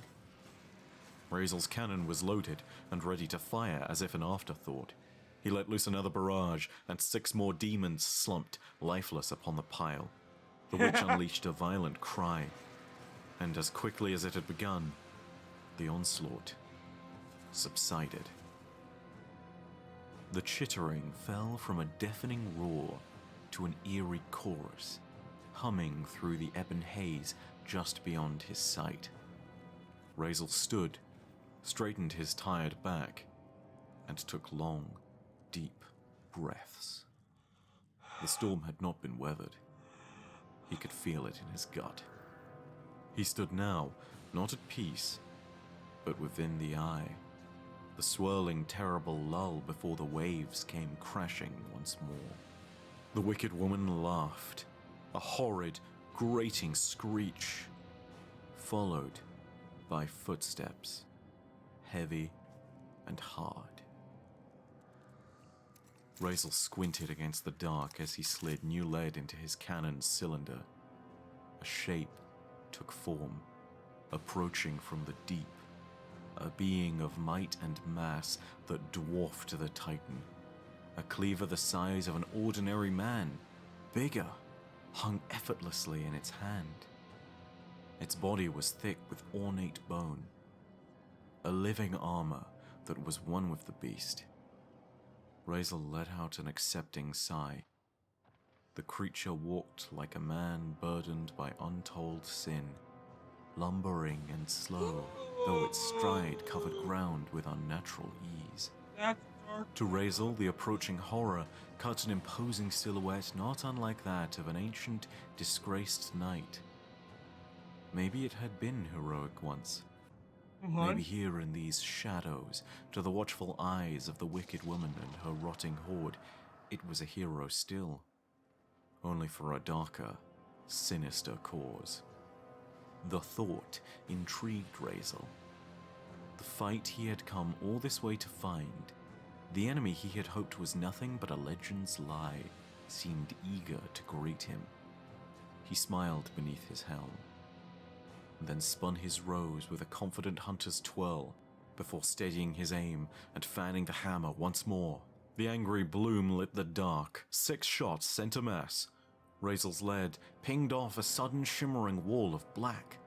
Razel's cannon was loaded and ready to fire as if an afterthought. He let loose another barrage, and 6 more demons slumped, lifeless upon the pile. The witch unleashed a violent cry, and as quickly as it had begun, the onslaught subsided. The chittering fell from a deafening roar to an eerie chorus, humming through the ebon haze just beyond his sight. Razel stood, straightened his tired back, and took long, deep breaths. The storm had not been weathered. He could feel it in his gut. He stood now, not at peace, but within the eye. The swirling, terrible lull before the waves came crashing once more. The wicked woman laughed, a horrid, grating screech, followed by footsteps, heavy and hard. Razel squinted against the dark as he slid new lead into his cannon's cylinder. A shape took form, approaching from the deep, a being of might and mass that dwarfed the Titan. A cleaver the size of an ordinary man, bigger, hung effortlessly in its hand. Its body was thick with ornate bone, a living armor that was one with the beast. Razel let out an accepting sigh. The creature walked like a man burdened by untold sin, lumbering and slow, though its stride covered ground with unnatural ease. That's dark. To Razel, the approaching horror cut an imposing silhouette not unlike that of an ancient, disgraced knight. Maybe it had been heroic once. Maybe here in these shadows, to the watchful eyes of the wicked woman and her rotting horde, it was a hero still. Only for a darker, sinister cause. The thought intrigued Razel. The fight he had come all this way to find, the enemy he had hoped was nothing but a legend's lie, seemed eager to greet him. He smiled beneath his helm, then spun his rose with a confident hunter's twirl, before steadying his aim and fanning the hammer once more. The angry bloom lit the dark. 6 shots sent a mass. Razel's lead pinged off a sudden shimmering wall of black.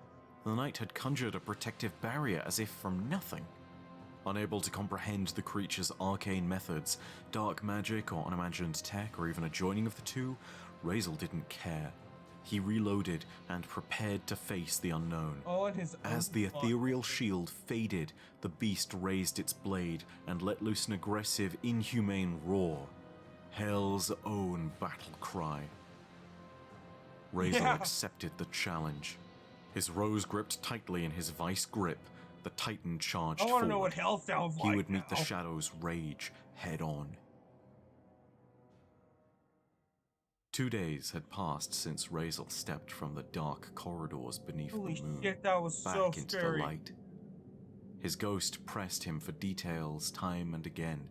The knight had conjured a protective barrier as if from nothing. Unable to comprehend the creature's arcane methods, dark magic or unimagined tech or even a joining of the two, Razel didn't care. He reloaded and prepared to face the unknown. All in his As own the fuck. ethereal shield faded, the beast raised its blade and let loose an aggressive, inhumane roar. Hell's own battle cry. Razel accepted the challenge. His rose gripped tightly in his vice grip. The Titan charged I want forward. to know what hell sounds like. He would meet the now. shadow's rage head on. 2 days had passed since Razel stepped from the dark corridors beneath Holy the moon, shit, that was back so into scary. the light. His ghost pressed him for details time and again.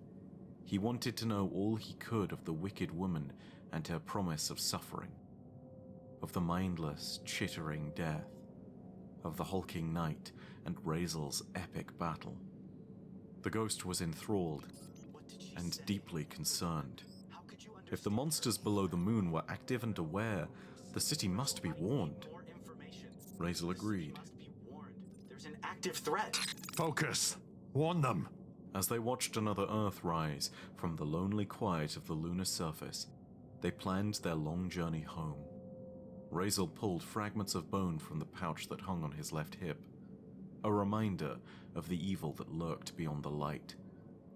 He wanted to know all he could of the wicked woman and her promise of suffering, of the mindless, chittering death, of the hulking knight and Razel's epic battle. The ghost was enthralled and deeply concerned. If the monsters below the moon were active and aware, the city must be warned. Razel agreed. There's an active threat. Focus! Warn them! As they watched another Earth rise from the lonely quiet of the lunar surface, they planned their long journey home. Razel pulled fragments of bone from the pouch that hung on his left hip, a reminder of the evil that lurked beyond the light,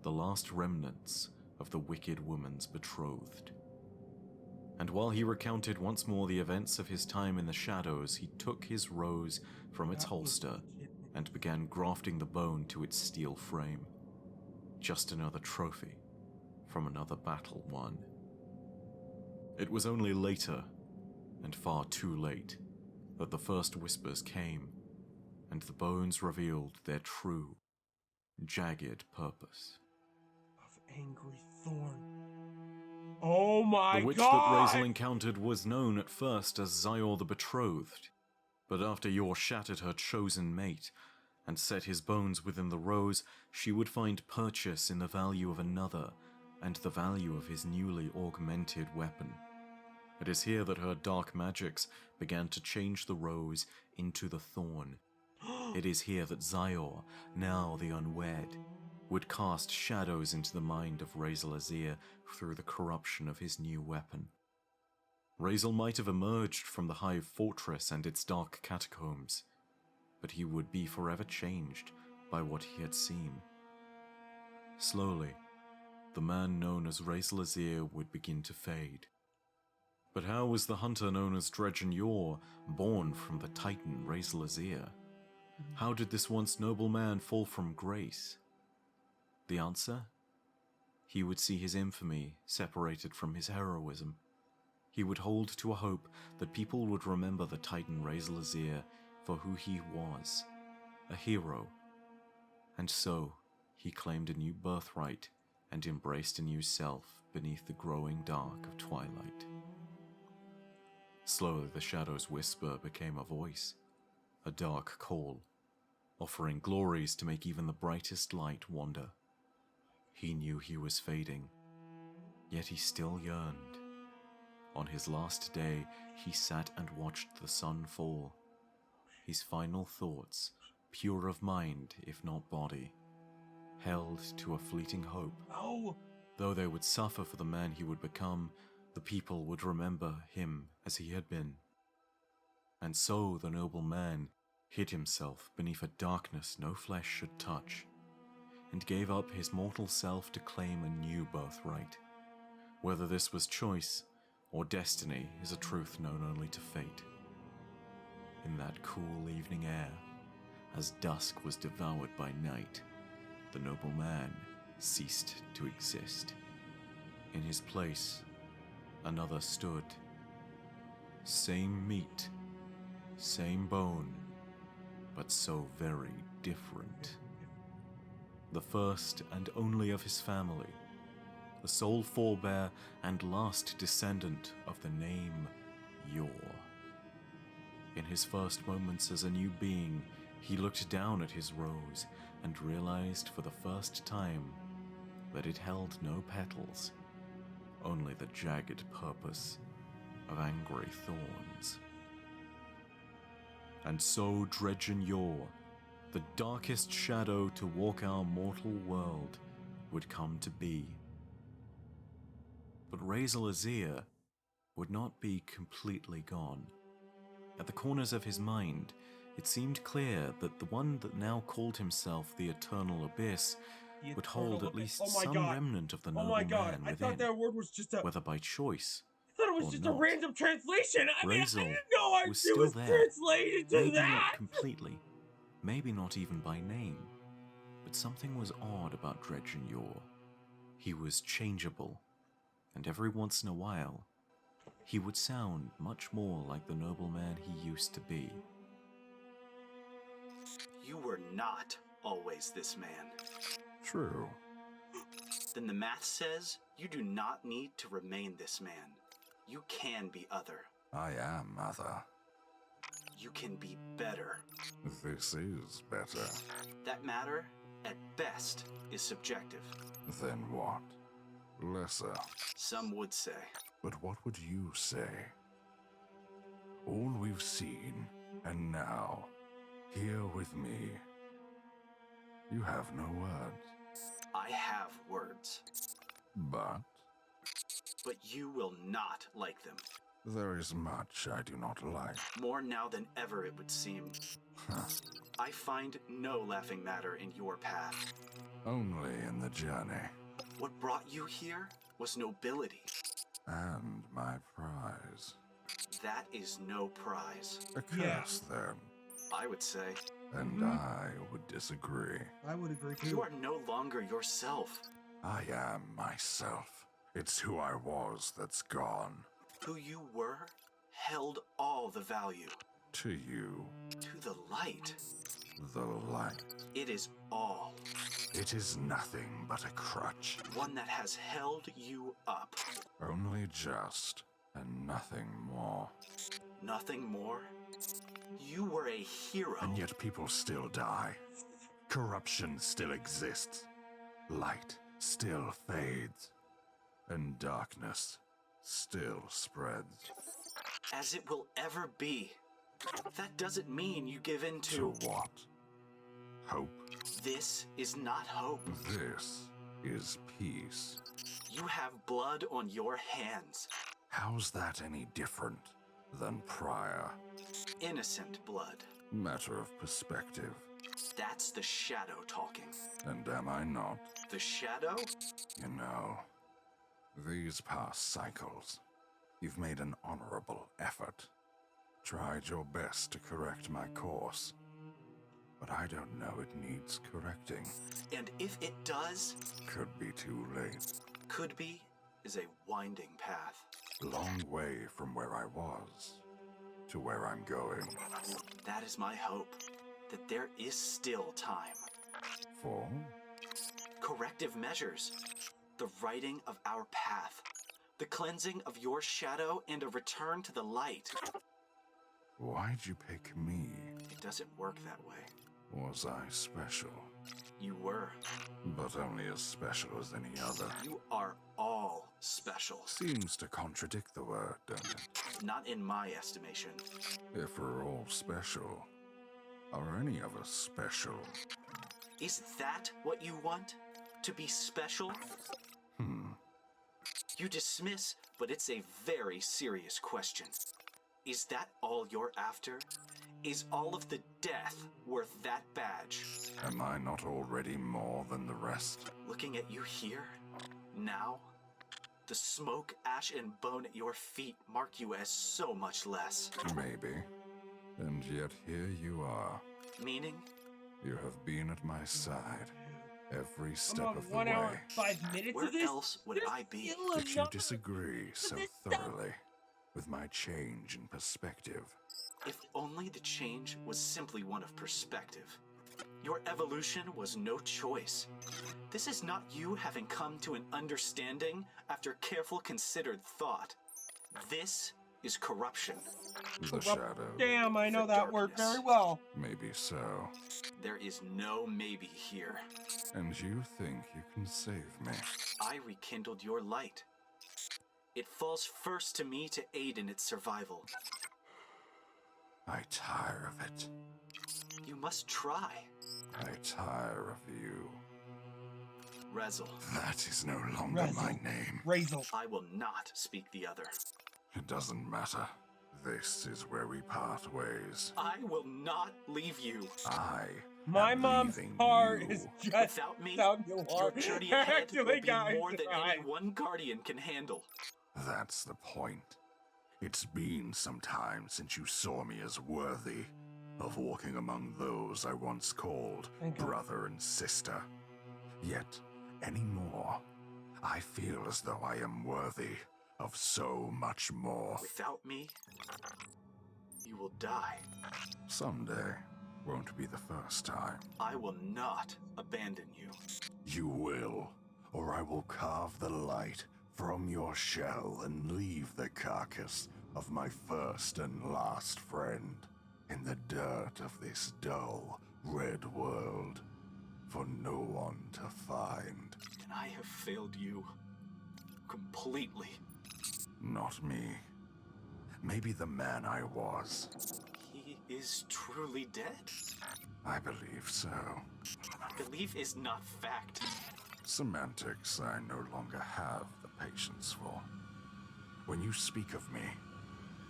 the last remnants of the wicked woman's betrothed. And while he recounted once more the events of his time in the shadows, he took his rose from its holster and began grafting the bone to its steel frame. Just another trophy from another battle won. It was only later, and far too late, that the first whispers came, and the bones revealed their true, jagged purpose. Of angry Thorn. Oh my god! The witch that Razel encountered was known at first as Zyor the Betrothed, but after Yor shattered her chosen mate and set his bones within the rose, she would find purchase in the value of another and the value of his newly augmented weapon. It is here that her dark magics began to change the rose into the thorn. It is here that Zyor, now the unwed, would cast shadows into the mind of Razel Azir through the corruption of his new weapon. Razel might have emerged from the Hive Fortress and its dark catacombs, but he would be forever changed by what he had seen. Slowly, the man known as Razel Azir would begin to fade. But how was the hunter known as Dredgen Yor born from the titan Razel Azir? How did this once noble man fall from grace? The answer? He would see his infamy separated from his heroism. He would hold to a hope that people would remember the titan Razel Azir for who he was, a hero. And so, he claimed a new birthright and embraced a new self beneath the growing dark of twilight. Slowly the shadow's whisper became a voice, a dark call, offering glories to make even the brightest light wander. He knew he was fading, yet he still yearned. On his last day, he sat and watched the sun fall. His final thoughts, pure of mind if not body, held to a fleeting hope. Oh. Though they would suffer for the man he would become, the people would remember him as he had been. And so the noble man hid himself beneath a darkness no flesh should touch, and gave up his mortal self to claim a new birthright. Whether this was choice or destiny is a truth known only to fate. In that cool evening air, as dusk was devoured by night, the noble man ceased to exist. In his place, another stood. Same meat, same bone, but so very different. The first and only of his family, the sole forebear and last descendant of the name Yor. In his first moments as a new being, he looked down at his rose and realized for the first time that it held no petals, only the jagged purpose of angry thorns. And so Dredgen Yor, the darkest shadow to walk our mortal world, would come to be. But Razel Azir would not be completely gone. At the corners of his mind, it seemed clear that the one that now called himself the Eternal Abyss would hold at least some remnant of the noble man within, I thought that word was just a... whether by choice I thought it was just a random translation. I mean, I Razel didn't know it was was still there, translated to maybe that. not completely, maybe not even by name, but something was odd about Dredgen Yor. He was changeable, and every once in a while, he would sound much more like the noble man he used to be. You were not always this man. True. Then the math says you do not need to remain this man. You can be other. I am other. You can be better. This is better. That matter at best, is subjective. Then what? Lesser. Some would say. But what would you say? All we've seen, and now, here with me, you have no words. I have words. But But you will not like them. there is much I do not like. More now than ever, it would seem. I find no laughing matter in your path. Only in the journey. What brought you here was nobility. And my prize. That is no prize. A curse, then. I would say. And I would disagree. I would agree too. You are no longer yourself. I am myself. It's who I was that's gone. Who you were held all the value. To you, To the light, the light. it is all. It is nothing but a crutch. One that has held you up. Only just, and nothing more. Nothing more. You were a hero. And yet people still die. Corruption still exists. Light still fades. And darkness still spreads. As it will ever be. That doesn't mean you give in To what? Hope. This is not hope. This is peace. You have blood on your hands. How's that any different than prior? Innocent blood. Matter of perspective. That's the shadow talking. And am I not? The shadow? You know, these past cycles, you've made an honorable effort. Tried your best to correct my course. But I don't know it needs correcting. And if it does, Could be too late. could be, is a winding path. Long way from where I was to where I'm going. That is my hope, that there is still time. For? Corrective measures, the righting of our path, the cleansing of your shadow, and a return to the light. Why'd you pick me? It doesn't work that way. Was I special? You were. But only as special as any other. You are all special. Seems to contradict the word, don't it? Not in my estimation. If we're all special, are any of us special? Is that what you want? To be special? You dismiss, but it's a very serious question. Is that all you're after? Is all of the death worth that badge? Am I not already more than the rest? Looking at you here, now, the smoke, ash, and bone at your feet mark you as so much less. Maybe. And yet here you are. Meaning? You have been at my side every I'm step on of the 1 hour way. and 5 minutes Where of this. else would I be? Yet you disagree so thoroughly with my change in perspective. If only the change was simply one of perspective. Your evolution was no choice. This is not you having come to an understanding after careful considered thought. This is corruption. The shadow. Damn, I know The that word darkness. very well. Maybe so. There is no maybe here. And you think you can save me? I rekindled your light. It falls first to me to aid in its survival. I tire of it. You must try. I tire of you. Rezel. That is no longer my Rezel. name. Razel. I will not speak the other. It doesn't matter. This is where we part ways. I will not leave you. I My am mom's leaving car you. is just Without me, sounding your hard. journey ahead Actually, will be guys, more than I- any one guardian can handle. That's the point. It's been some time since you saw me as worthy of walking among those I once called Thank God. brother and sister. Yet, anymore, I feel as though I am worthy of so much more. Without me, you will die. Someday won't be the first time. I will not abandon you. You will, or I will carve the light from your shell and leave the carcass of my first and last friend in the dirt of this dull, red world. for no one to find. And I have failed you completely. Not me. Maybe the man I was. He is truly dead? I believe so. Belief is not fact. Semantics I no longer have the patience for. When you speak of me,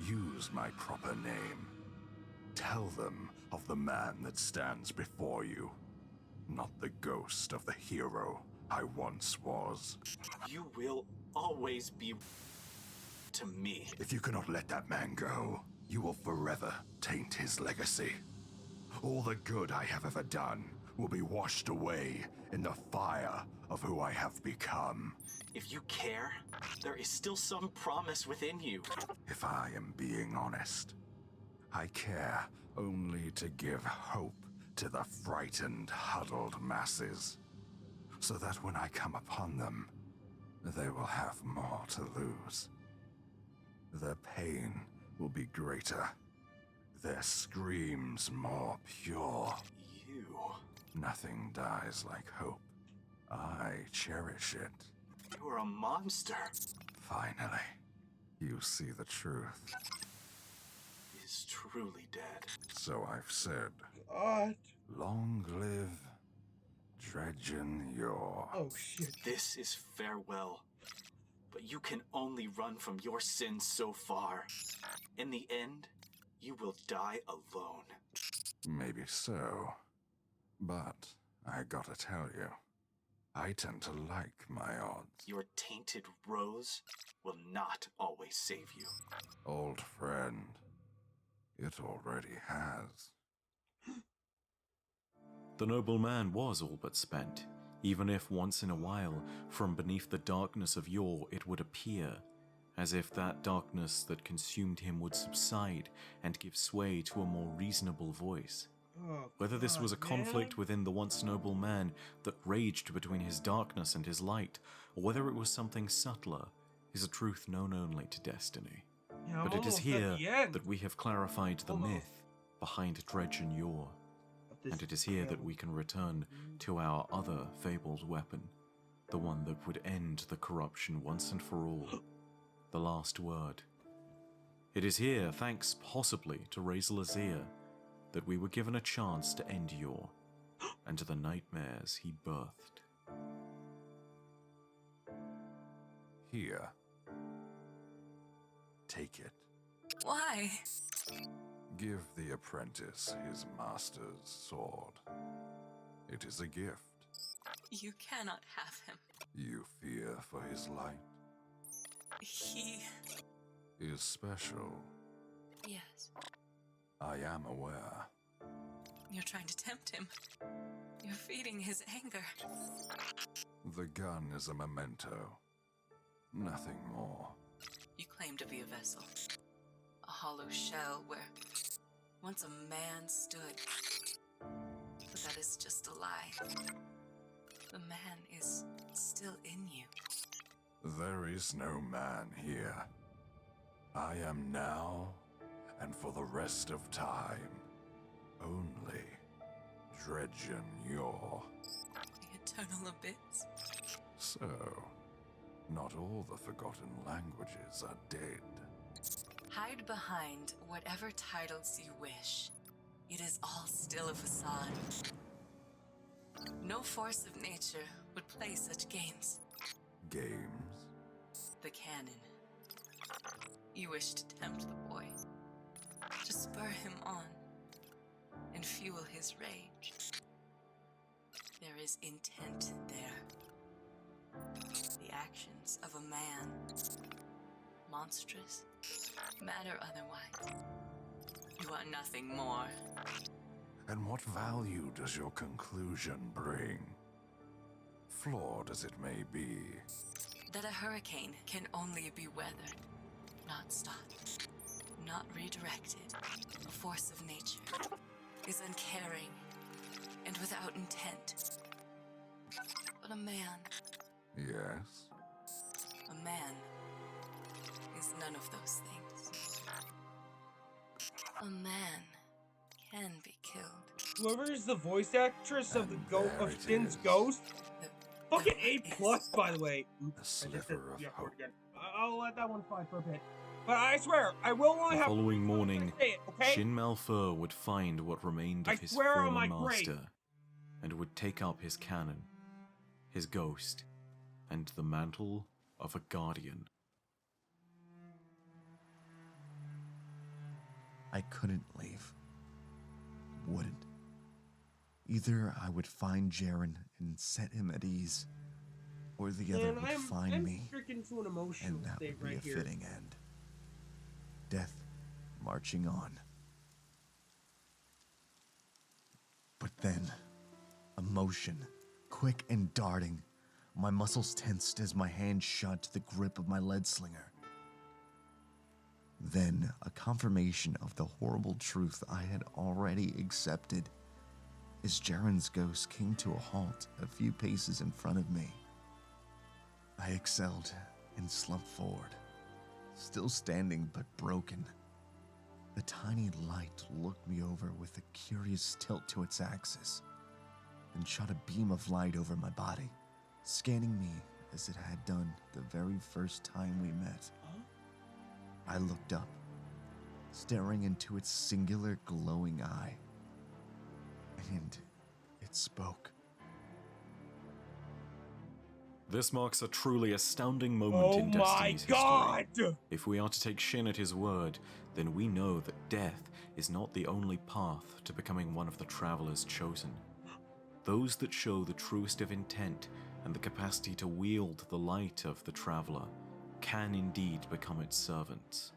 use my proper name. Tell them of the man that stands before you, not the ghost of the hero I once was. You will always be to me. If you cannot let that man go, you will forever taint his legacy. All the good I have ever done will be washed away in the fire of who I have become. If you care, there is still some promise within you. If I am being honest, I care only to give hope to the frightened, huddled masses, so that when I come upon them, they will have more to lose. Their pain will be greater, their screams more pure. You... Nothing dies like hope. I cherish it. You are a monster. Finally, you see the truth. He is truly dead. So I've said, God. long live Dredgen Yor. Oh shit. This is farewell. But you can only run from your sins so far. In the end, you will die alone. Maybe so. But I gotta tell you, I tend to like my odds. Your tainted rose will not always save you. Old friend, it already has. The noble man was all but spent, even if once in a while, from beneath the darkness of yore, it would appear, as if that darkness that consumed him would subside and give sway to a more reasonable voice. Oh, Whether this was a God, conflict man. within the once noble man that raged between his darkness and his light, or whether it was something subtler, is a truth known only to destiny. Yeah, I'm But it is almost at here the end that we have clarified the Almost. myth behind Dredgen Yor, of this and it is here that tale. we can return to our other fabled weapon, the one that would end the corruption once and for all, the last word. It is here, thanks possibly to Razel Azir, that we were given a chance to end Yor, and to the nightmares he birthed. Here. Take it. Why? Give the apprentice his master's sword. It is a gift. You cannot have him. You fear for his light He... is special. Yes. I am aware. You're trying to tempt him. You're feeding his anger. The gun is a memento. Nothing more. You claim to be a vessel. A hollow shell where once a man stood. But that is just a lie. The man is still in you. There is no man here. I am now, and for the rest of time, only Dredgen Yor. The eternal abyss. So, not all the forgotten languages are dead. Hide behind whatever titles you wish. It is all still a facade. No force of nature would play such games. Games? The cannon. You wish to tempt the boy. To spur him on and fuel his rage. There is intent there. The actions of a man. Monstrous. Matter otherwise. You are nothing more. And what value does your conclusion bring? Flawed as it may be. That a hurricane can only be weathered, not stopped, not redirected. A force of nature is uncaring and without intent. But a man, Yes? a man is none of those things. A man can be killed. Whoever's the voice actress of the there of it Shin's is. ghost, The fucking light A+, is- by the way. A Oops, I just said sliver of the F word hope. again. I'll let that one fly for a bit. But I swear, I will only The have following morning, say it, okay? Shin Malfur would find what remained I of his swear on my fallen grave. master, and would take up his cannon, his ghost, and the mantle of a guardian. I couldn't leave. Wouldn't. Either I would find Jaren and set him at ease, or the other Man, would find I'm me, stricken to an emotional and that state would be right a here. fitting end. Death marching on. But then, emotion, quick and darting, my muscles tensed as my hand shot to the grip of my lead slinger. Then, a confirmation of the horrible truth I had already accepted, as Jaren's ghost came to a halt a few paces in front of me. I exhaled and slumped forward, still standing but broken. The tiny light looked me over with a curious tilt to its axis, and shot a beam of light over my body, scanning me as it had done the very first time we met. I looked up, staring into its singular glowing eye, and it spoke. This marks a truly astounding moment Oh in my Destiny's god! history. If we are to take Shin at his word, then we know that death is not the only path to becoming one of the travelers chosen. Those that show the truest of intent and the capacity to wield the light of the traveler can indeed become its servants.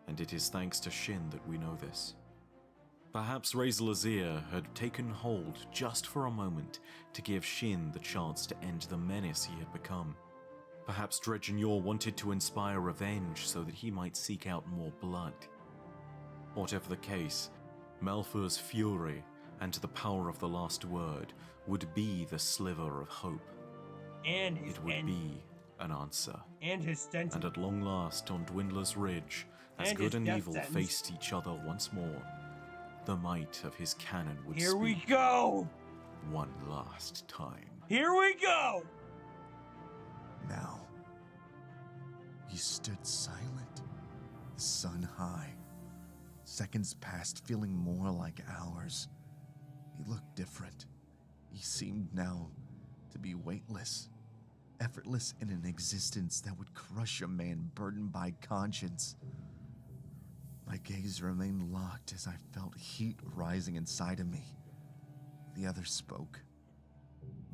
And it is thanks to Shin that we know this. Perhaps Ra's al Azir had taken hold just for a moment to give Shin the chance to end the menace he had become. Perhaps Dredgen Yor wanted to inspire revenge so that he might seek out more blood. Whatever the case, Malfur's fury and the power of the last word would be the sliver of hope. And his It would be an answer. And his sentence. And at long last on Dwindler's Ridge, as And good his and death evil sentence. faced each other once more, the might of his cannon would Here speak we go! one last time. Here we go! Now, he stood silent, the sun high. Seconds passed, feeling more like hours. He looked different. He seemed now to be weightless, effortless in an existence that would crush a man burdened by conscience. My gaze remained locked as I felt heat rising inside of me. The other spoke.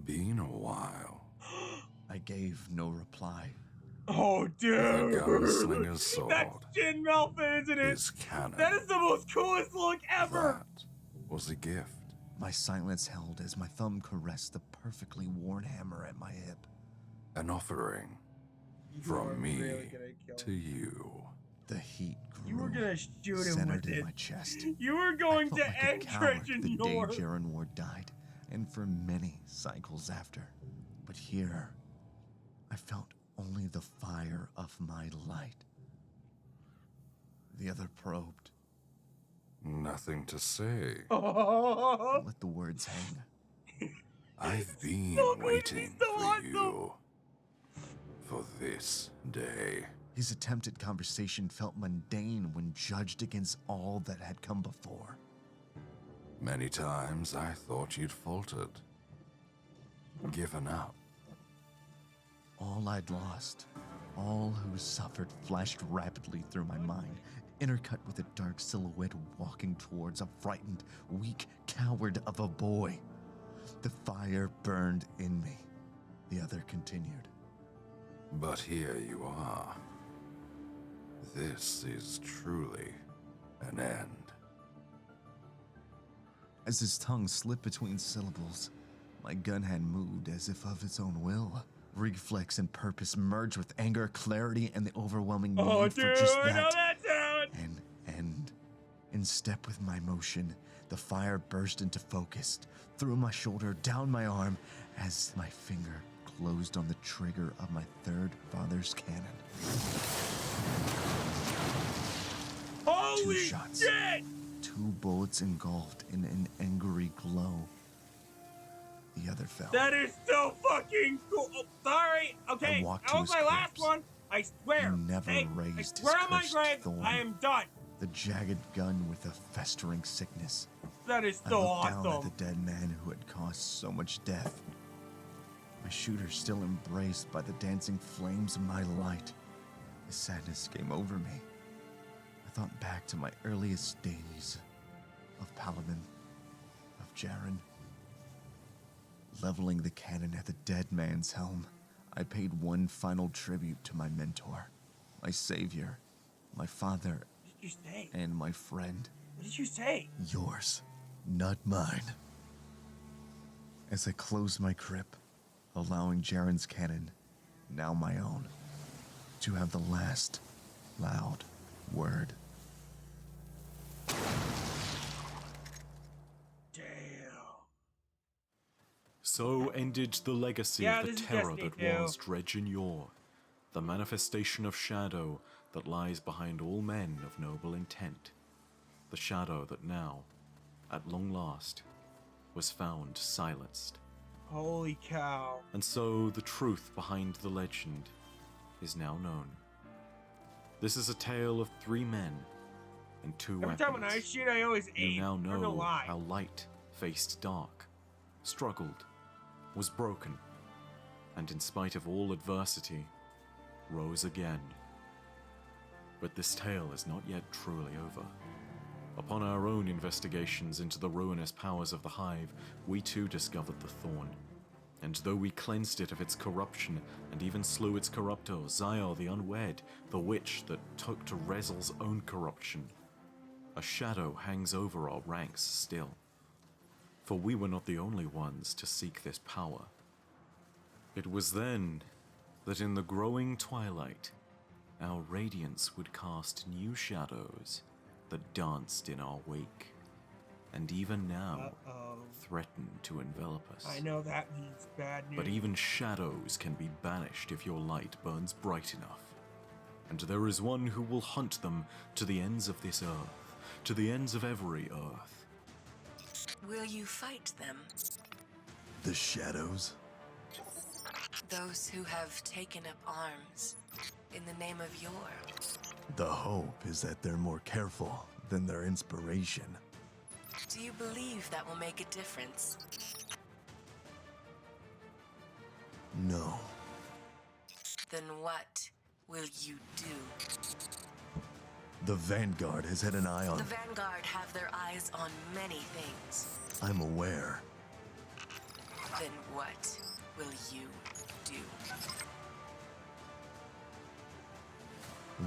Been a while. I gave no reply. Oh, dude! The gunslinger's sword. That's Shin Malfur, isn't it? His cannon. That is the most coolest look ever! That was a gift. My silence held as my thumb caressed the perfectly worn hammer at my hip. An offering You are from me really gonna kill to him. you. The heat grew, You were gonna shoot him centered with in it. my chest. You were I going felt to like a end coward Dredgen the day Yor. Jaren Ward died, and for many cycles after. But here, I felt only the fire of my light. The other probed. Nothing to say. Oh, Let the words hang. I've been so good, waiting he's so for awesome. you. For this day. His attempted conversation felt mundane when judged against all that had come before. Many times I thought you'd faltered. Given up. All I'd lost, all who suffered flashed rapidly through my mind, intercut with a dark silhouette walking towards a frightened, weak coward of a boy. The fire burned in me. The other continued. But here you are. This is truly an end. As his tongue slipped between syllables, my gun hand moved as if of its own will. Reflex and purpose merged with anger, clarity, and the overwhelming need oh for dude, just I know that. that sound! And in step with my motion, the fire burst into focus, through my shoulder, down my arm, as my finger closed on the trigger of my third father's cannon. Holy Two shots. shit! Two 2 bullets engulfed in an angry glow. The other fell. That is so fucking cool. Oh, sorry. Okay, walked that to was his my last corpse. one. I swear. He never hey, raised I swear his on my cursed grave, thorn. I am done. The jagged gun with a festering sickness. That is I so looked down at awesome. the dead man who had caused so much death. My shooter still embraced by the dancing flames of my light. The sadness came over me. I thought back to my earliest days of Paladin, of Jaren. Leveling the cannon at the dead man's helm, I paid one final tribute to my mentor, my savior, my father, What did you say? and my friend. What did you say? Yours, not mine. As I closed my crypt, allowing Jaren's cannon, now my own, to have the last loud word. Damn. So ended the legacy Yeah, of the this is terror Destiny that 2. was Dredgen Yor, the manifestation of shadow that lies behind all men of noble intent. The shadow that now, at long last, was found silenced. Holy cow. And so the truth behind the legend is now known. This is a tale of 3 men and 2 Every weapons. time when I shoot, I always aim. You now I'm not gonna know lie. how light faced dark, struggled, was broken, and in spite of all adversity, rose again. But this tale is not yet truly over. Upon our own investigations into the ruinous powers of the Hive, we too discovered the Thorn. And though we cleansed it of its corruption and even slew its corruptor, Zyar the Unwed, the witch that took to Rezel's own corruption, a shadow hangs over our ranks still. For we were not the only ones to seek this power. It was then that in the growing twilight, our radiance would cast new shadows that danced in our wake, and even now threaten to envelop us. I know that means bad news. But even shadows can be banished if your light burns bright enough. And there is one who will hunt them to the ends of this earth, to the ends of every earth. Will you fight them? The shadows? Those who have taken up arms in the name of Yor. The hope is that they're more careful than their inspiration. Do you believe that will make a difference? No. Then what will you do? The Vanguard has had an eye on... The Vanguard have their eyes on many things. I'm aware. Then what will you do?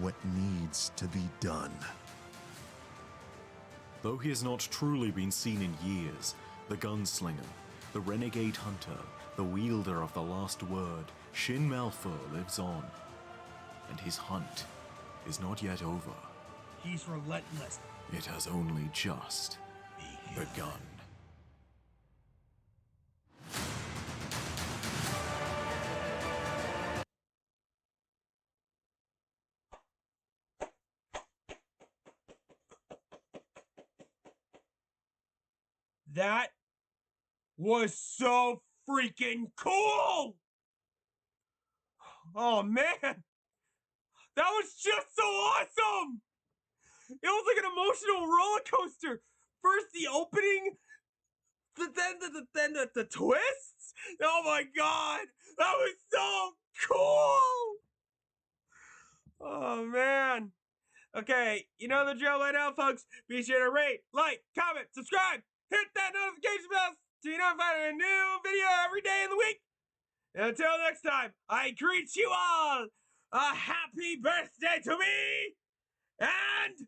What needs to be done. Though he has not truly been seen in years, the gunslinger, the renegade hunter, the wielder of the last word, Shin Malphur lives on. And his hunt is not yet over. He's relentless. It has only just begun. That was so freaking cool! Oh man! That was just so awesome! It was like an emotional roller coaster. First the opening, then the twists. Oh my god! That was so cool! Oh man. Okay, you know the drill by now, folks. Be sure to rate, like, comment, subscribe, hit that notification bell so you're notified of a new video every day of the week. And until next time, I greet you all a happy birthday to me and